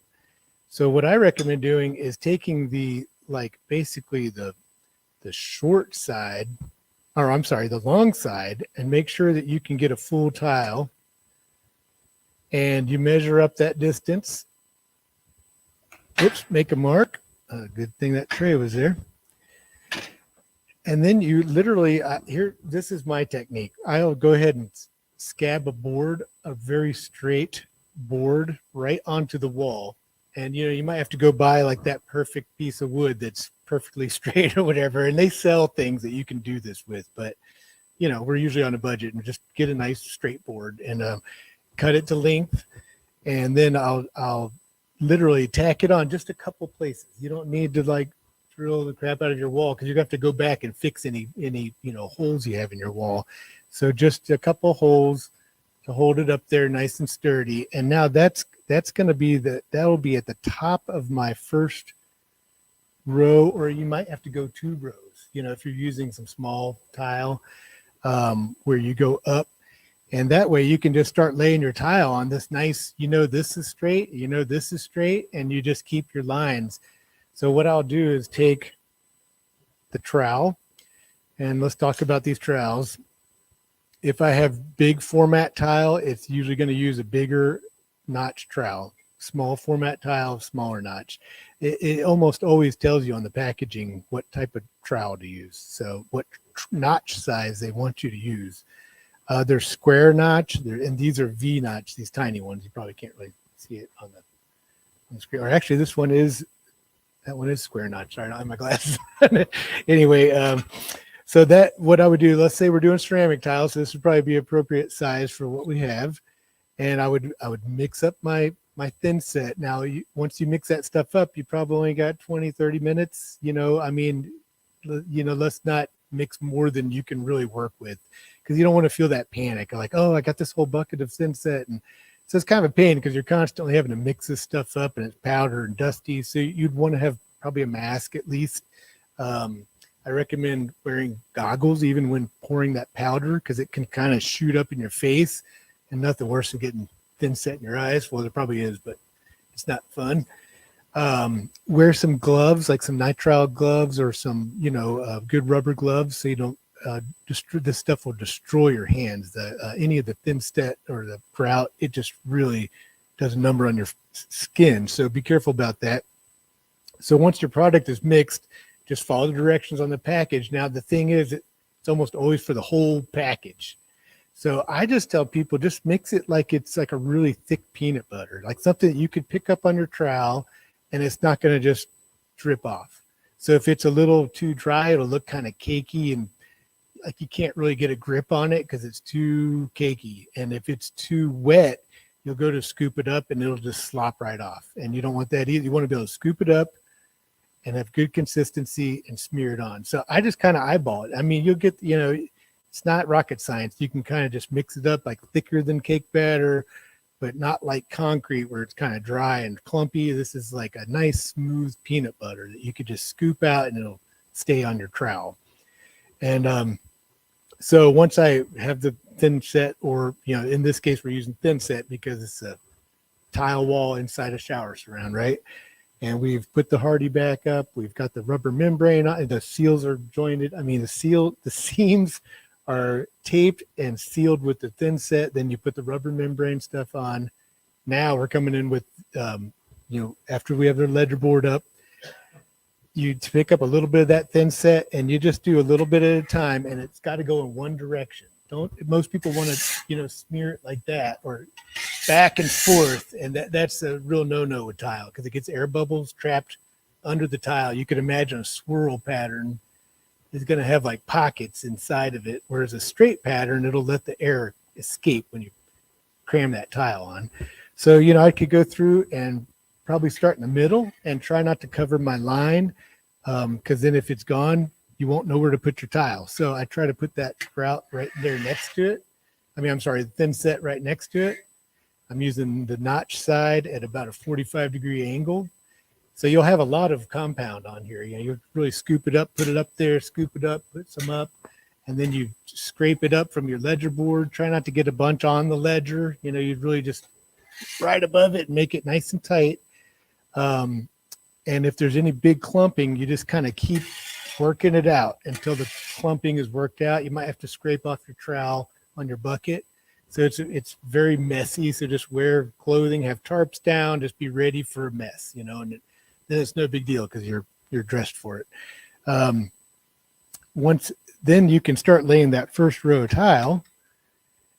So what I recommend doing is taking basically the short side, or I'm sorry, the long side, and make sure that you can get a full tile, and you measure up that distance. Oops, make a mark. Good thing that tray was there. And then you literally, this is my technique. I'll go ahead and scab a very straight board right onto the wall. And, you might have to go buy like that perfect piece of wood that's perfectly straight or whatever. And they sell things that you can do this with, but we're usually on a budget, and just get a nice straight board and cut it to length. And then I'll literally tack it on just a couple places. You don't need to drill the crap out of your wall, because you have to go back and fix any holes you have in your wall. So just a couple holes to hold it up there nice and sturdy. And now that's going to be that'll be at the top of my first row, or you might have to go 2 rows, if you're using some small tile, where you go up. And that way you can just start laying your tile on this nice, this is straight, this is straight, and you just keep your lines. So what I'll do is take the trowel, and let's talk about these trowels. If I have big format tile, it's usually going to use a bigger notch trowel. Small format tile, smaller notch. It almost always tells you on the packaging what type of trowel to use. So what notch size they want you to use. They're square notch, and these are V notch, these tiny ones. You probably can't really see it on the screen. Or actually, that one is square notch. Sorry, I don't have my glasses. Anyway, so what I would do, let's say we're doing ceramic tiles, so this would probably be appropriate size for what we have. And I would mix up my thin set. Now, once you mix that stuff up, you probably only got 20, 30 minutes. Let's not mix more than you can really work with, because you don't want to feel that panic like, oh, I got this whole bucket of thin set. And so it's kind of a pain, because you're constantly having to mix this stuff up, and it's powder and dusty. So you'd want to have probably a mask at least. I recommend wearing goggles even when pouring that powder, because it can kind of shoot up in your face, and nothing worse than getting thin set in your eyes. Well, there probably is, but it's not fun. Wear some gloves, like some nitrile gloves, or some, good rubber gloves, so you don't this stuff will destroy your hands. Any of the thin set or the grout, it just really does a number on your skin. So be careful about that. So once your product is mixed, just follow the directions on the package. Now, the thing is, it's almost always for the whole package. So I just tell people, just mix it like it's like a really thick peanut butter, like something that you could pick up on your trowel and it's not going to just drip off. So if it's a little too dry, it'll look kind of cakey and like you can't really get a grip on it because it's too cakey. And if it's too wet, you'll go to scoop it up and it'll just slop right off. And you don't want that either. You want to be able to scoop it up and have good consistency and smear it on. So I just kind of eyeball it. I mean, you'll get, it's not rocket science. You can kind of just mix it up like thicker than cake batter, but not like concrete where it's kind of dry and clumpy. This is like a nice smooth peanut butter that you could just scoop out and it'll stay on your trowel. And so once I have the thin set, or in this case we're using thin set because it's a tile wall inside a shower surround, right? And we've put the hardy back up. We've got the rubber membrane on, and the seals are jointed. I mean, the seams are taped and sealed with the thin set. Then you put the rubber membrane stuff on. Now we're coming in with, after we have the ledger board up, you pick up a little bit of that thin set and you just do a little bit at a time, and it's got to go in one direction. Most people want to, smear it like that or back and forth. And that's a real no-no with tile because it gets air bubbles trapped under the tile. You could imagine a swirl pattern is going to have like pockets inside of it, whereas a straight pattern, it'll let the air escape when you cram that tile on. So, I could go through and probably start in the middle and try not to cover my line because then if it's gone, you won't know where to put your tile. So I try to put that grout right there next to it. The thin set right next to it. I'm using the notch side at about a 45-degree angle. So you'll have a lot of compound on here. You'll really scoop it up, put it up there, scoop it up, put some up, and then you scrape it up from your ledger board. Try not to get a bunch on the ledger. You'd really just right above it and make it nice and tight. And if there's any big clumping, you just kind of keep working it out until the clumping is worked out. You might have to scrape off your trowel on your bucket. So it's very messy. So just wear clothing, have tarps down, just be ready for a mess, and then it's no big deal because you're dressed for it. Then you can start laying that first row of tile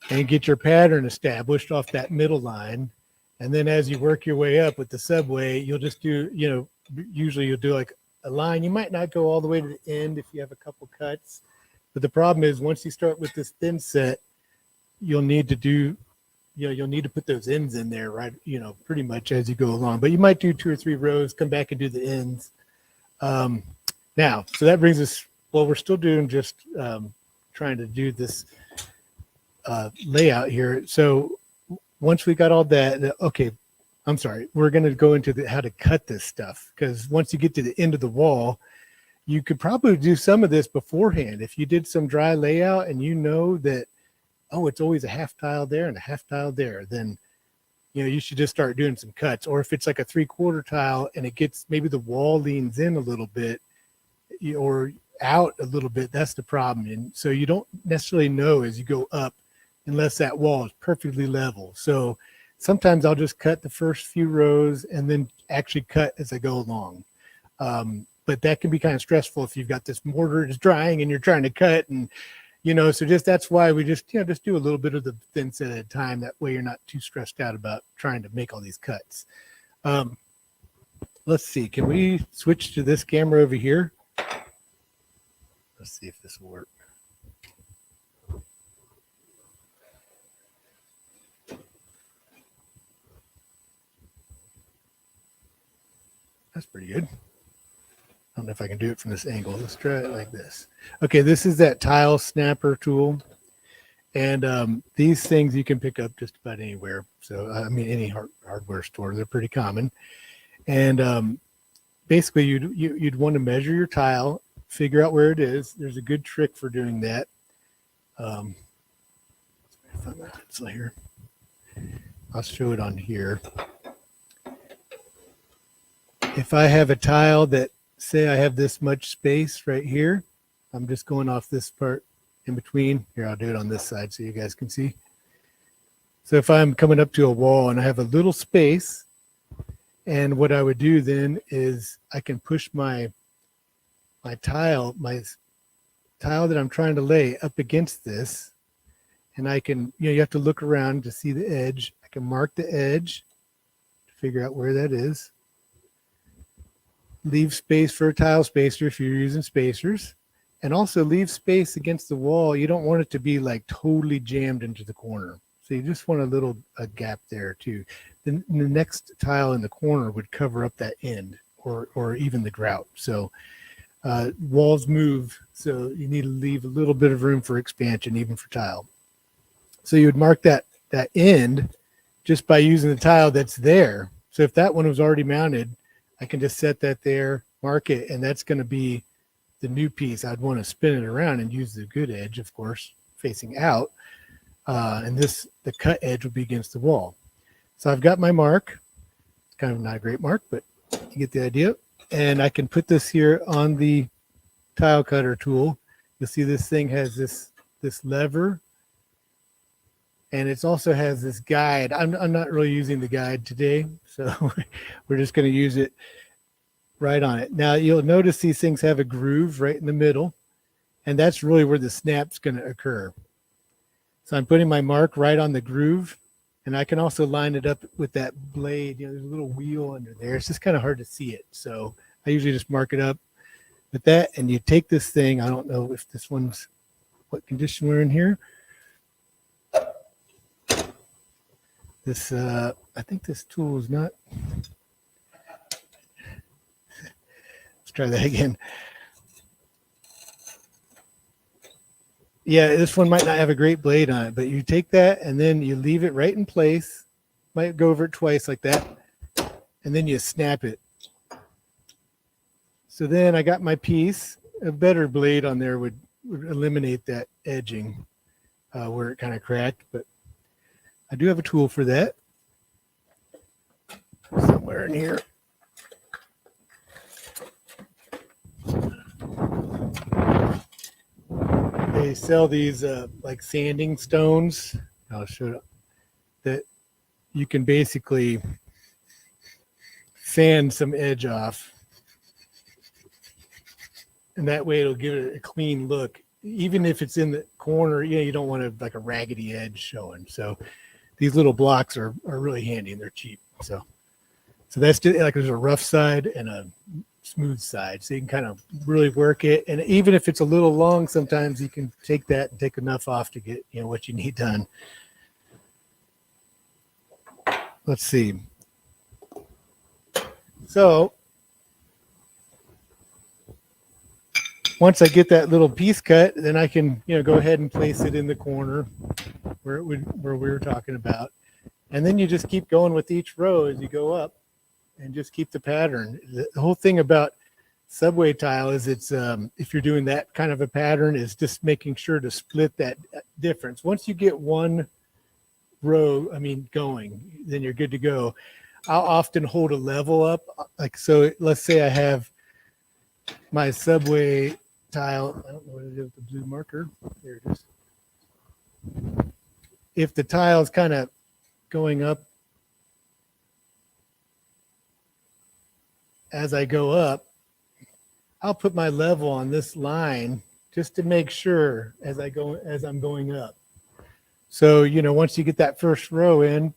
and get your pattern established off that middle line. And then as you work your way up with the subway, you'll just do, usually you'll do like a line. You might not go all the way to the end if you have a couple cuts. But the problem is once you start with this thin set, you'll need to put those ends in there, right? Pretty much as you go along. But you might do 2 or 3 rows, come back and do the ends. Now, so that brings us, we're still doing just trying to do this layout here. So once we got all that, okay, I'm sorry, we're going to go into how to cut this stuff, because once you get to the end of the wall, you could probably do some of this beforehand. If you did some dry layout and that, it's always a half tile there and a half tile there, then you should just start doing some cuts. Or if it's like a 3/4 tile and it gets, maybe the wall leans in a little bit or out a little bit, that's the problem. And so you don't necessarily know as you go up unless that wall is perfectly level. So sometimes I'll just cut the first few rows and then actually cut as I go along. But that can be kind of stressful if you've got this mortar that's drying and you're trying to cut, and so that's why we just do a little bit of the thin set at a time. That way you're not too stressed out about trying to make all these cuts. Let's see, can we switch to this camera over here? Let's see if this will work. That's pretty good. I don't know if I can do it from this angle. Let's try it like this. Okay, this is that tile snapper tool. And these things you can pick up just about anywhere. So, any hardware store, they're pretty common. And basically, you'd want to measure your tile, figure out where it is. There's a good trick for doing that. Find my pencil here. I'll show it on here. If I have a tile that, say I have this much space right here, I'm just going off this part in between. Here, I'll do it on this side so you guys can see. So if I'm coming up to a wall and I have a little space And what I would do then is I can push my tile that I'm trying to lay up against this. And I can, you have to look around to see the edge. I can mark the edge to figure out where that is. Leave space for a tile spacer if you're using spacers. And also leave space against the wall. You don't want it to be like totally jammed into the corner. So you just want a gap there too. Then the next tile in the corner would cover up that end or even the grout. So walls move. So you need to leave a little bit of room for expansion, even for tile. So you would mark that end just by using the tile that's there. So if that one was already mounted, I can just set that there, mark it, and that's going to be the new piece. I'd want to spin it around and use the good edge, of course, facing out. And the cut edge will be against the wall. So I've got my mark. It's kind of not a great mark, but you get the idea. And I can put this here on the tile cutter tool. You'll see this thing has this lever. And it also has this guide. I'm not really using the guide today, so we're just going to use it right on it. Now you'll notice these things have a groove right in the middle, and that's really where the snap's going to occur. So I'm putting my mark right on the groove, and I can also line it up with that blade. There's a little wheel under there. It's just kind of hard to see it. So I usually just mark it up with that, and you take this thing. I don't know if this one's what condition we're in here. This, I think this tool is not. Let's try that again. Yeah, this one might not have a great blade on it, but you take that and then you leave it right in place. Might go over it twice like that. And then you snap it. So then I got my piece. A better blade on there would eliminate that edging where it kind of cracked, but I do have a tool for that somewhere in here. They sell these like sanding stones. I'll show you that you can basically sand some edge off. And that way it'll give it a clean look. Even if it's in the corner, you don't want like a raggedy edge showing. So these little blocks are really handy and they're cheap. So that's just, like there's a rough side and a smooth side. So you can kind of really work it. And even if it's a little long, sometimes you can take that and take enough off to get, what you need done. Let's see. So once I get that little piece cut, then I can, go ahead and place it in the corner where we were talking about. And then you just keep going with each row as you go up and just keep the pattern. The whole thing about subway tile is it's, if you're doing that kind of a pattern, is just making sure to split that difference. Once you get one row, going, then you're good to go. I'll often hold a level up. Like, so let's say I have my subway tile. I don't know what it is with the blue marker. There it is. If the tile is kind of going up as I go up, I'll put my level on this line just to make sure as I'm going up. So, once you get that first row in,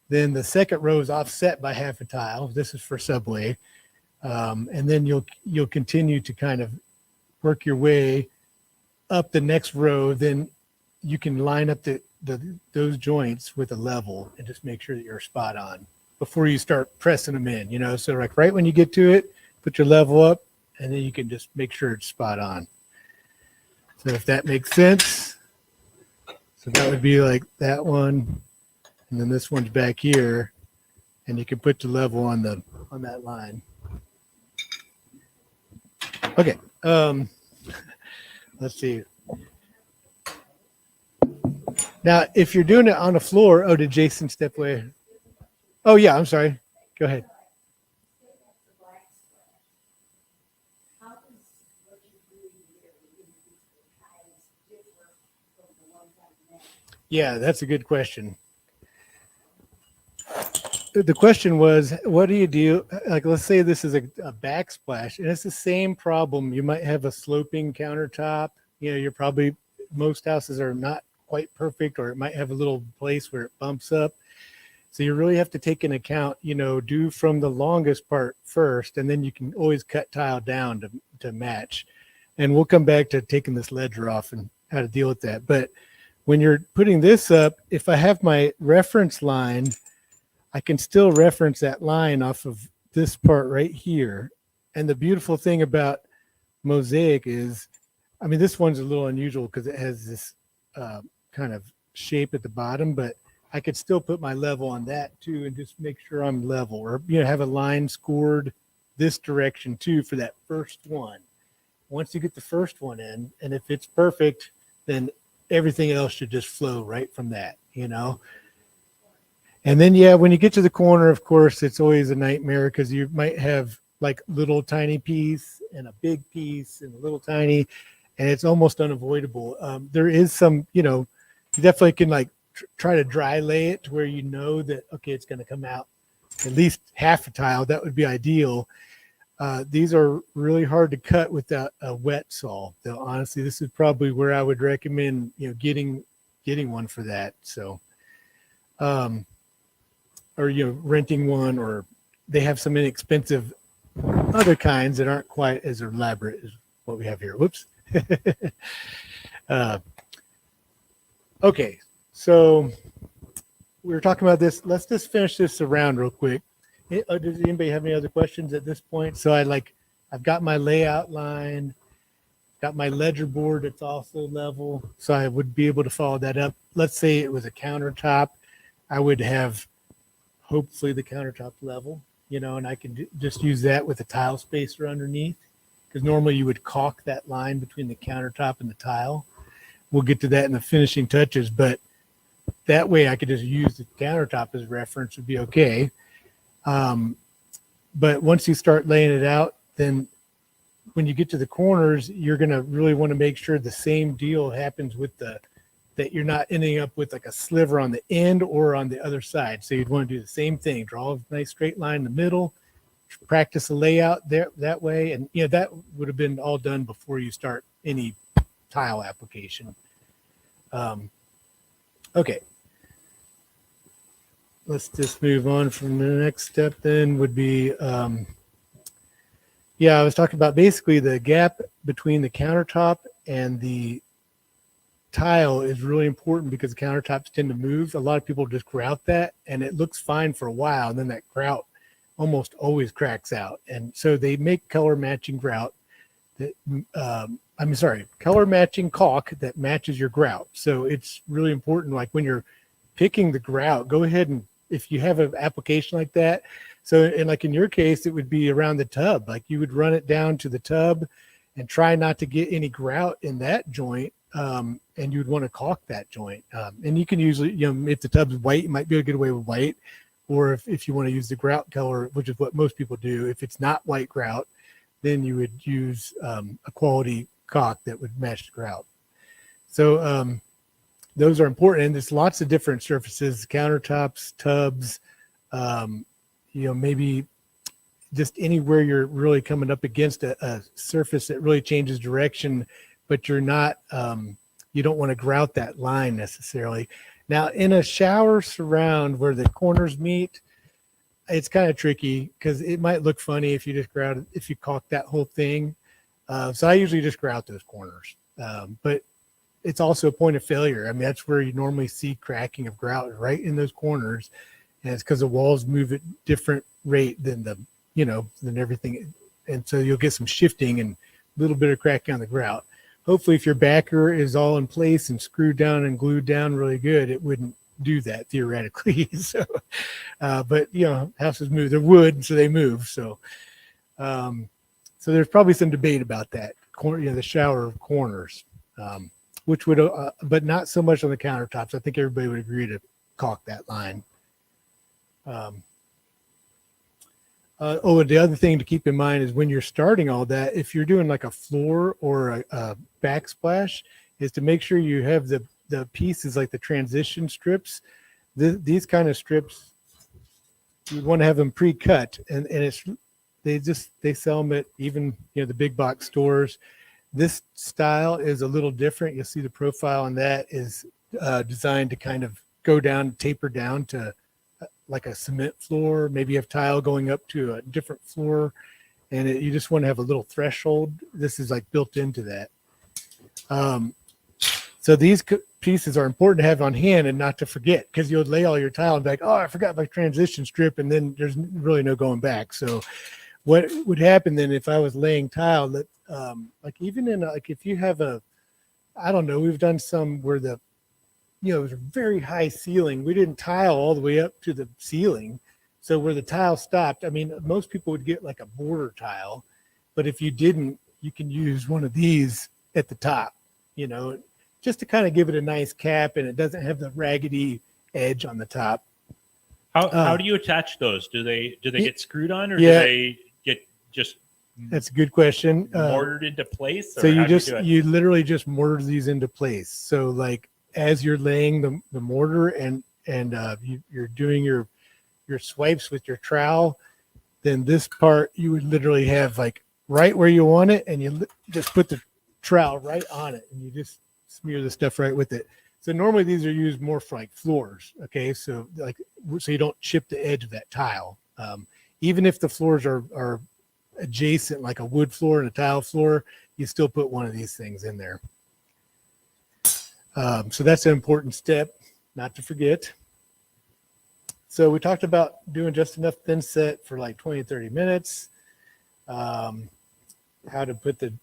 then the second row is offset by half a tile. This is for subway. And then you'll continue to kind of work your way up the next row. Then you can line up those joints with a level and just make sure that you're spot on before you start pressing them in, so like right when you get to it, put your level up and then you can just make sure it's spot on. So if that makes sense, so that would be like that one. And then this one's back here and you can put the level on that line. Okay. Let's see. Now, if you're doing it on the floor, did Jason step away? Oh, yeah, I'm sorry. Go ahead. Yeah, that's a good question. the question was, what do you do? Like, let's say this is a backsplash, and it's the same problem. You might have a sloping countertop. You know, you're probably, most houses are not quite perfect, or it might have a little place where it bumps up. So you really have to take into account, you know, do from the longest part first, and then you can always cut tile down to match. And we'll come back to taking this ledger off and how to deal with that. But when you're putting this up, if I have my reference line, I can still reference that line off of this part right here. And the beautiful thing about Mosaic is, I mean, this one's a little unusual because it has this kind of shape at the bottom, but I could still put my level on that too and just make sure I'm level, or, you know, have a line scored this direction too for that first one. Once you get the first one in, and if it's perfect, then everything else should just flow right from that, you know? And then, yeah, when you get to the corner, of course, it's always a nightmare because you might have like little tiny piece and a big piece and a little tiny, and it's almost unavoidable. There is some, you know, you definitely can like try to dry lay it to where you know that, okay, it's going to come out at least half a tile. That would be ideal. These are really hard to cut without a wet saw. Though honestly, this is probably where I would recommend, you know, getting one for that. So, or, you know, renting one, or they have some inexpensive other kinds that aren't quite as elaborate as what we have here. Whoops. Okay, so we were talking about this. Let's just finish this around real quick. Does anybody have any other questions at this point? So I've got my layout line, got my ledger board that's also level, so I would be able to follow that up. Let's say it was a countertop, I would have hopefully the countertop level, you know, and I can just use that with a tile spacer underneath, because normally you would caulk that line between the countertop and the tile. We'll get to that in the finishing touches, but that way I could just use the countertop as reference, would be okay. But once you start laying it out, then when you get to the corners, you're going to really want to make sure the same deal happens with that you're not ending up with like a sliver on the end or on the other side. So you'd want to do the same thing, draw a nice straight line in the middle, practice the layout there that way. And, you know, that would have been all done before you start any tile application. Okay. Let's move on from the next step then would be, yeah, I was talking about basically the gap between the countertop and the tile is really important because the countertops tend to move. A lot of people just grout that and it looks fine for a while, and then that grout almost always cracks out. And so they make color matching grout that, color matching caulk that matches your grout. So it's really important, like when you're picking the grout, go ahead and, if you have an application like that, so, and like in your case, it would be around the tub, like you would run it down to the tub and try not to get any grout in that joint. And you would want to caulk that joint. And you can usually, you know, if the tub's white, you might be able to get away with white, or if you want to use the grout color, which is what most people do. If it's not white grout, then you would use a quality caulk that would match the grout. So those are important. And there's lots of different surfaces, countertops, tubs, you know, maybe just anywhere you're really coming up against a surface that really changes direction, but you're not, you don't want to grout that line necessarily. Now in a shower surround where the corners meet, it's kind of tricky because it might look funny if you just grout it, if you caulk that whole thing. So I usually just grout those corners, but it's also a point of failure. I mean, that's where you normally see cracking of grout, right in those corners. And it's because the walls move at different rate than than everything. And so you'll get some shifting and a little bit of cracking on the grout. Hopefully if your backer is all in place and screwed down and glued down really good, it wouldn't do that theoretically. So, but you know, houses move, they're wood, so they move. So, so there's probably some debate about that, the shower corners, which would, but not so much on the countertops. I think everybody would agree to caulk that line. The other thing to keep in mind is when you're starting all that, if you're doing like a floor or a backsplash, is to make sure you have the pieces like the transition strips. These kind of strips you want to have them pre-cut, and they sell them at even the big box stores. This style is a little different. You'll see the profile on that is designed to kind of go down, taper down to like a cement floor. Maybe you have tile going up to a different floor, and you just want to have a little threshold. This is like built into that. So these pieces are important to have on hand and not to forget, because you'll lay all your tile and be like, oh, I forgot my transition strip, and then there's really no going back. So what would happen then if I was laying tile that like even in like if you have I don't know, we've done some where it was a very high ceiling. We didn't tile all the way up to the ceiling. So where the tile stopped, I mean, most people would get like a border tile, but if you didn't, you can use one of these at the top, just to kind of give it a nice cap, and it doesn't have the raggedy edge on the top. How do you attach those? Do they get screwed on, or Yeah. do they get just That's a good question. mortared into place? Or So how do do it? you literally just mortar these into place. So like as you're laying the mortar and you're doing your swipes with your trowel, then this part you would literally have like right where you want it, and you just put the trowel right on it, and you just smear the stuff right with it. So normally these are used more for like floors. Okay. So you don't chip the edge of that tile. Even if the floors are adjacent, like a wood floor and a tile floor, you still put one of these things in there. So that's an important step not to forget. So we talked about doing just enough thin set for like 20 to 30 minutes. How to put the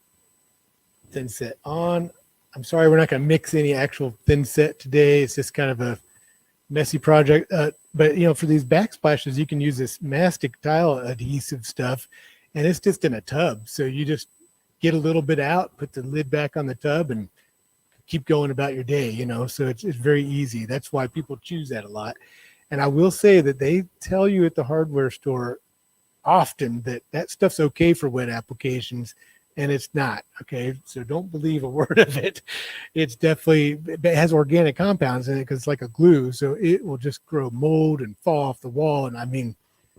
thin set on. I'm sorry, we're not going to mix any actual thin set today. It's just kind of a messy project. But for these backsplashes, you can use this mastic tile adhesive stuff, and it's just in a tub. So you just get a little bit out, put the lid back on the tub, and keep going about your day, so it's very easy. That's why people choose that a lot. And I will say that they tell you at the hardware store often that stuff's okay for wet applications, and it's not. Okay, so don't believe a word of it. It has organic compounds in it because it's like a glue, so it will just grow mold and fall off the wall. And I mean,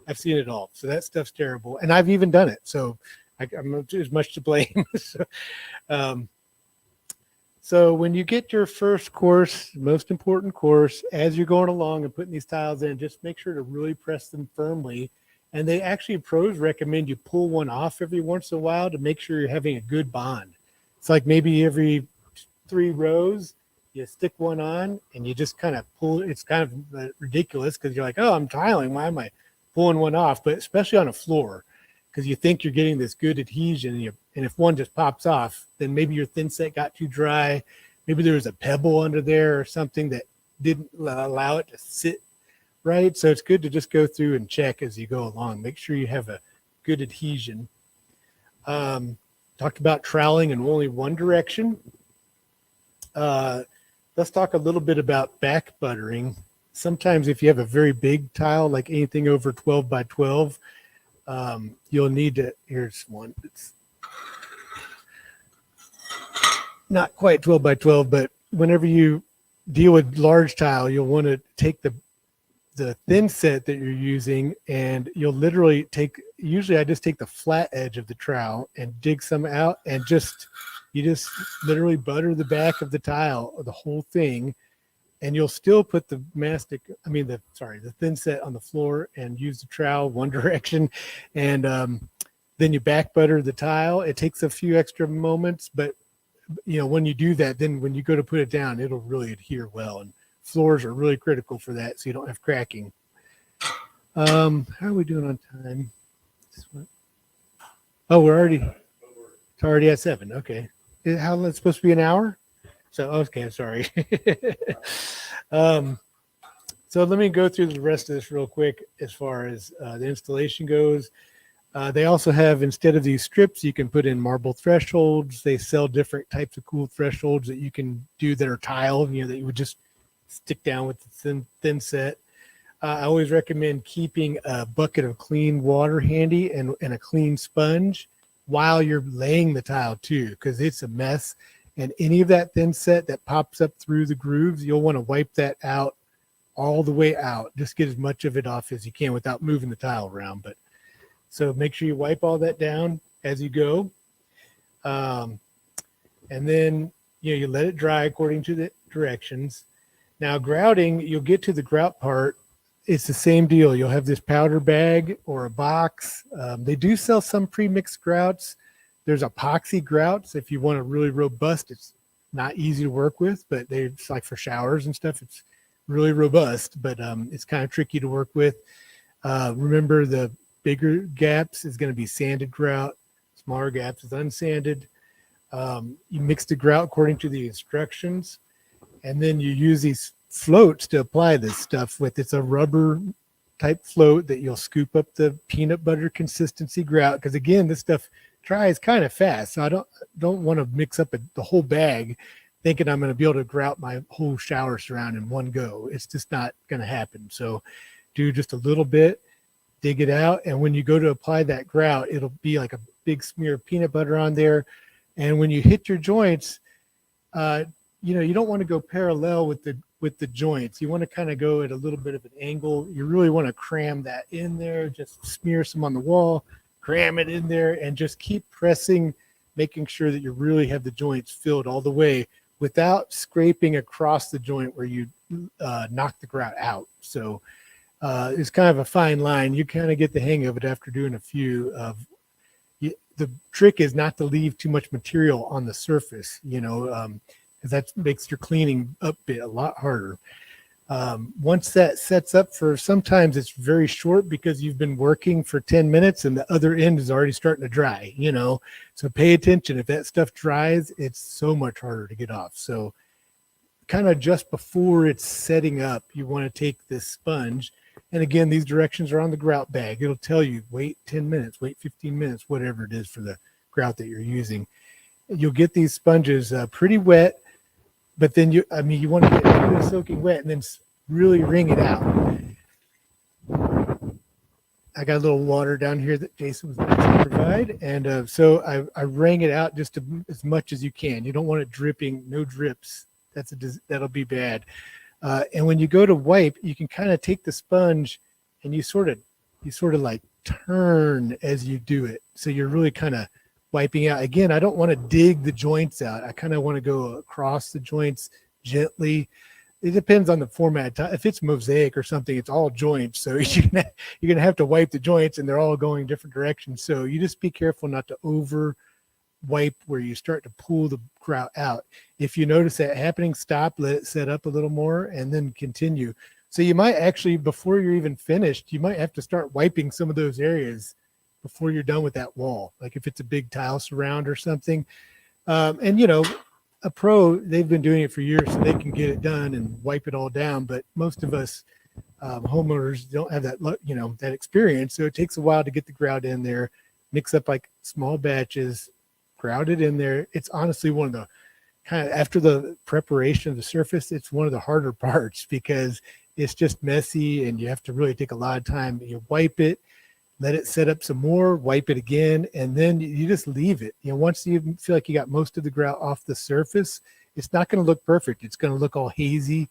I've seen it all. So that stuff's terrible, and I've even done it. So I'm as much to blame. So when you get your first course, most important course, as you're going along and putting these tiles in, just make sure to really press them firmly. And pros recommend you pull one off every once in a while to make sure you're having a good bond. It's like maybe every 3 rows, you stick one on and you just kind of pull. It's kind of ridiculous because you're like, oh, I'm tiling. Why am I pulling one off? But especially on a floor, because you think you're getting this good adhesion, and if one just pops off, then maybe your thin set got too dry. Maybe there was a pebble under there or something that didn't allow it to sit right. So it's good to just go through and check as you go along. Make sure you have a good adhesion. Talked about troweling in only one direction. Let's talk a little bit about back buttering. Sometimes if you have a very big tile, like anything over 12 by 12, you'll need to, here's one. It's not quite 12 by 12, but whenever you deal with large tile, you'll want to take the thin set that you're using, and you'll literally usually I just take the flat edge of the trowel and dig some out, and you just literally butter the back of the tile, or the whole thing, and you'll still put the thin set on the floor and use the trowel one direction, and then you back butter the tile. It takes a few extra moments, but when you do that, then when you go to put it down, it'll really adhere well, and floors are really critical for that, so you don't have cracking. How are we doing on time? Oh, it's already at 7. Okay. How long? It's supposed to be an hour? So, okay, sorry. So let me go through the rest of this real quick as far as the installation goes. They also have, instead of these strips, you can put in marble thresholds. They sell different types of cool thresholds that you can do that are tile, that you would just stick down with the thin set. I always recommend keeping a bucket of clean water handy and a clean sponge while you're laying the tile too, because it's a mess. And any of that thin set that pops up through the grooves, you'll want to wipe that out all the way out. Just get as much of it off as you can without moving the tile around. But so make sure you wipe all that down as you go. And then, you let it dry according to the directions. Now grouting, you'll get to the grout part. It's the same deal. You'll have this powder bag or a box. They do sell some pre-mixed grouts. There's epoxy grouts. If you want a really robust, it's not easy to work with, but it's like for showers and stuff. It's really robust, but it's kind of tricky to work with. Remember, the bigger gaps is going to be sanded grout. Smaller gaps is unsanded. You mix the grout according to the instructions, and then you use these floats to apply this stuff with. It's a rubber type float that you'll scoop up the peanut butter consistency grout, because again, this stuff dries kind of fast. So I don't want to mix up the whole bag thinking I'm going to be able to grout my whole shower surround in one go. It's just not going to happen. So do just a little bit, dig it out, and when you go to apply that grout, it'll be like a big smear of peanut butter on there. And when you hit your joints, you don't want to go parallel with the joints. You want to kind of go at a little bit of an angle. You really want to cram that in there. Just smear some on the wall, cram it in there, and just keep pressing, making sure that you really have the joints filled all the way without scraping across the joint where you knock the grout out. So it's kind of a fine line. You kind of get the hang of it after doing a few of. The trick is not to leave too much material on the surface, because that makes your cleaning up bit a lot harder. Once that sets up, sometimes it's very short because you've been working for 10 minutes and the other end is already starting to dry, so pay attention. If that stuff dries, it's so much harder to get off. So kind of just before it's setting up, you want to take this sponge. And again, these directions are on the grout bag. It'll tell you, wait 10 minutes, wait 15 minutes, whatever it is for the grout that you're using. You'll get these sponges pretty wet, but then you want to get really soaking wet and then really wring it out. I got a little water down here that Jason was going to provide. And so I wring it out just as much as you can. You don't want it dripping, no drips. That'll be bad. And when you go to wipe, you can kind of take the sponge and you sort of like turn as you do it. So you're really kind of wiping out. Again, I don't want to dig the joints out. I kind of want to go across the joints gently. It depends on the format. If it's mosaic or something, it's all joints. So you're going to have to wipe the joints and they're all going different directions. So you just be careful not to over wipe where you start to pull the grout out. If you notice that happening, stop, let it set up a little more, and then continue. So you might actually, before you're even finished, you might have to start wiping some of those areas before you're done with that wall. Like if it's a big tile surround or something. And a pro, they've been doing it for years, so they can get it done and wipe it all down. But most of us homeowners don't have that, that experience. So it takes a while to get the grout in there, mix up like small batches, grout it in there. It's honestly one of the kind of, after the preparation of the surface, it's one of the harder parts because it's just messy and you have to really take a lot of time. You wipe it, let it set up some more, wipe it again, and then you just leave it. Once you feel like you got most of the grout off the surface, it's not going to look perfect. It's going to look all hazy,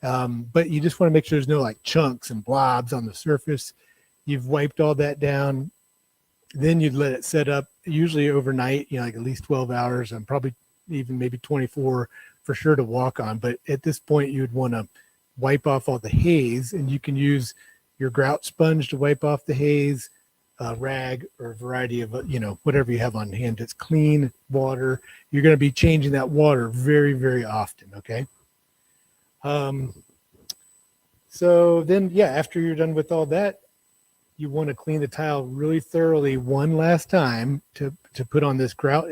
but you just want to make sure there's no like chunks and blobs on the surface. You've wiped all that down. Then you'd let it set up, usually overnight, like at least 12 hours and probably even maybe 24 for sure to walk on. But at this point, you'd want to wipe off all the haze, and you can use your grout sponge to wipe off the haze, rag, or a variety of, whatever you have on hand. It's clean water. You're going to be changing that water very, very often, okay? So then, after you're done with all that, you want to clean the tile really thoroughly one last time to put on this grout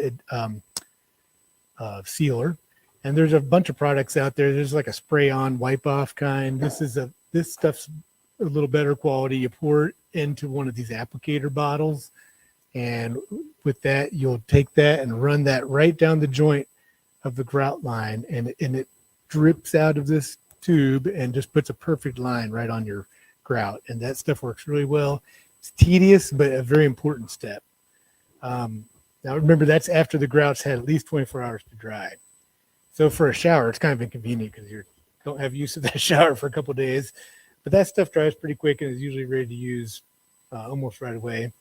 sealer. And there's a bunch of products out there. There's like a spray-on wipe-off kind. This stuff's a little better quality. You pour it into one of these applicator bottles, and with that, you'll take that and run that right down the joint of the grout line, and it drips out of this tube and just puts a perfect line right on your grout. And that stuff works really well. It's tedious, but a very important step. Now remember, that's after the grout's had at least 24 hours to dry. So for a shower, it's kind of inconvenient because you're don't have use of that shower for a couple of days. But that stuff dries pretty quick and is usually ready to use almost right away.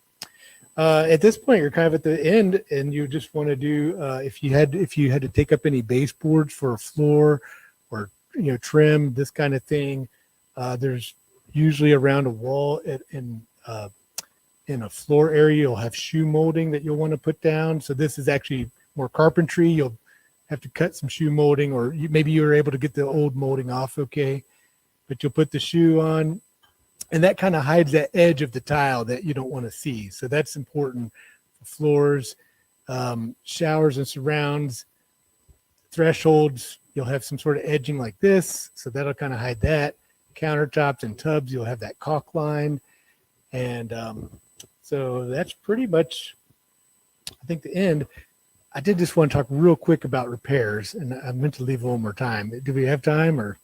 At this point, you're kind of at the end, and you just want to do if you had to take up any baseboards for a floor or trim this kind of thing. There's usually around a wall in a floor area, you'll have shoe molding that you'll want to put down. So this is actually more carpentry. You'll have to cut some shoe molding, or maybe you were able to get the old molding off okay, but you'll put the shoe on, and that kind of hides that edge of the tile that you don't want to see. So that's important for floors, showers and surrounds, thresholds. You'll have some sort of edging like this, so that'll kind of hide that. Countertops and tubs, you'll have that caulk line. And so that's pretty much, I think, the end. I did just want to talk real quick about repairs, and I meant to leave a little more time. Do we have time, or?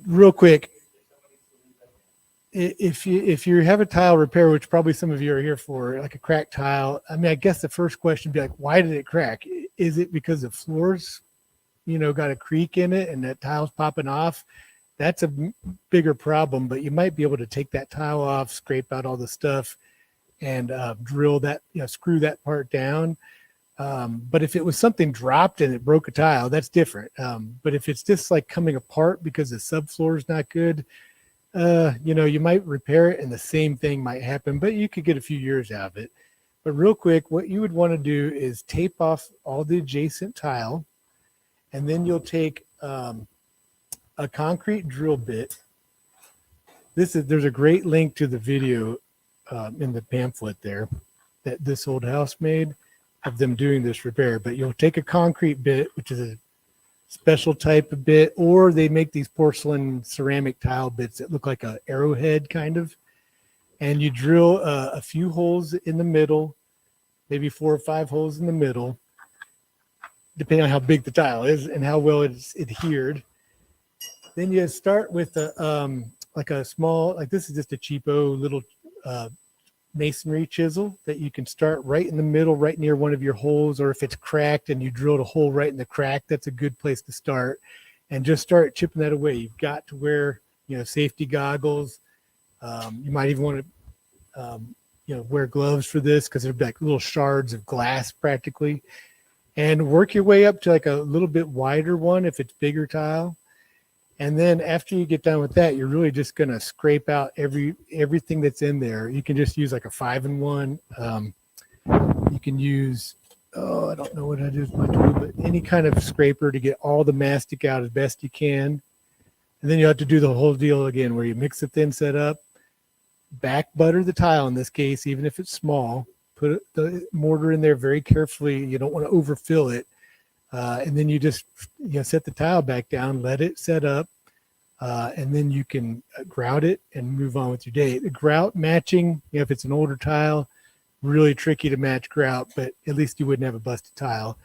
Real quick, if you have a tile repair, which probably some of you are here for, like a cracked tile, I mean, I guess the first question would be like, why did it crack? Is it because the floors, got a creak in it and that tile's popping off? That's a bigger problem, but you might be able to take that tile off, scrape out all the stuff, and drill that, screw that part down. But if it was something dropped and it broke a tile, that's different. But if it's just like coming apart because the subfloor is not good, you might repair it and the same thing might happen, but you could get a few years out of it. But real quick, what you would want to do is tape off all the adjacent tile, and then you'll take a concrete drill bit. There's a great link to the video in the pamphlet there that This Old House made of them doing this repair. But you'll take a concrete bit, which is a special type of bit, or they make these porcelain ceramic tile bits that look like an arrowhead kind of, and you drill a few holes in the middle, maybe 4 or 5 holes in the middle, depending on how big the tile is and how well it's adhered. Then you start with like a small, like this is just a cheapo little masonry chisel that you can start right in the middle, right near one of your holes, or if it's cracked and you drilled a hole right in the crack, that's a good place to start, and just start chipping that away. You've got to wear, safety goggles. You might even want to, wear gloves for this, because there'll be like little shards of glass practically, and work your way up to like a little bit wider one if it's bigger tile. And then after you get done with that, you're really just going to scrape out everything that's in there. You can just use like a 5-in-1. You can use, I don't know what I do with my tool, but any kind of scraper to get all the mastic out as best you can. And then you have to do the whole deal again, where you mix the thin set up, back butter the tile in this case, even if it's small. Put the mortar in there very carefully. You don't want to overfill it. And then you just set the tile back down, let it set up, and then you can grout it and move on with your day. The grout matching, if it's an older tile, really tricky to match grout, but at least you wouldn't have a busted tile.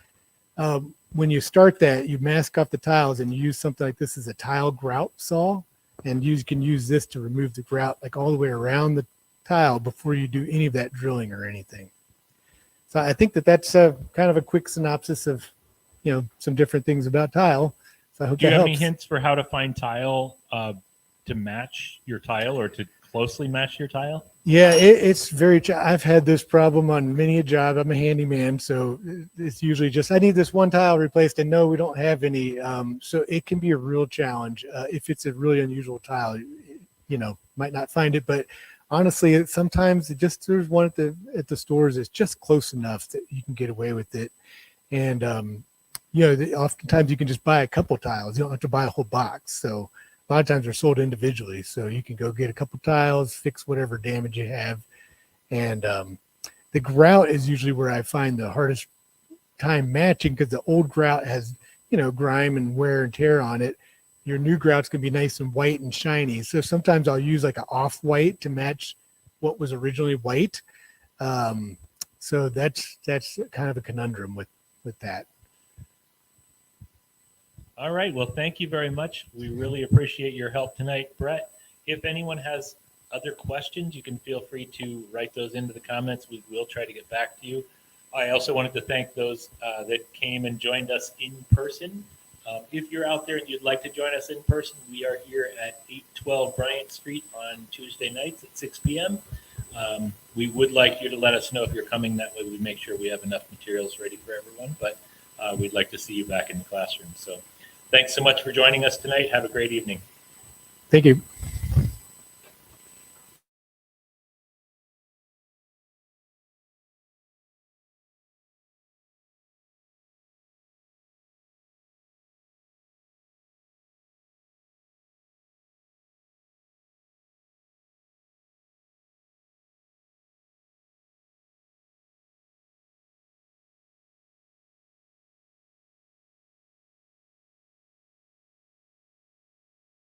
When you start that, you mask off the tiles and you use something like this as a tile grout saw, and you can use this to remove the grout like all the way around the tile before you do any of that drilling or anything. So I think that's kind of a quick synopsis of some different things about tile. So I hope Do you that have helps. any hints for how to find tile to match your tile, or to closely match your tile? Yeah, it's very, I've had this problem on many a job. I'm a handyman, so it's usually just, I need this one tile replaced, and no, we don't have any. So it can be a real challenge. If it's a really unusual tile, might not find it, but honestly, sometimes there's one at the stores that's just close enough that you can get away with it. And, oftentimes you can just buy a couple tiles. You don't have to buy a whole box. So a lot of times they're sold individually. So you can go get a couple tiles, fix whatever damage you have. And the grout is usually where I find the hardest time matching, because the old grout has, grime and wear and tear on it. Your new grout's going to be nice and white and shiny. So sometimes I'll use like an off-white to match what was originally white. So that's kind of a conundrum with that. All right. Well, thank you very much. We really appreciate your help tonight, Brett. If anyone has other questions, you can feel free to write those into the comments. We will try to get back to you. I also wanted to thank those that came and joined us in person If you're out there and you'd like to join us in person, we are here at 812 Bryant Street on Tuesday nights at 6 p.m. We would like you to let us know if you're coming. That way we make sure we have enough materials ready for everyone, but we'd like to see you back in the classroom. So thanks so much for joining us tonight. Have a great evening. Thank you.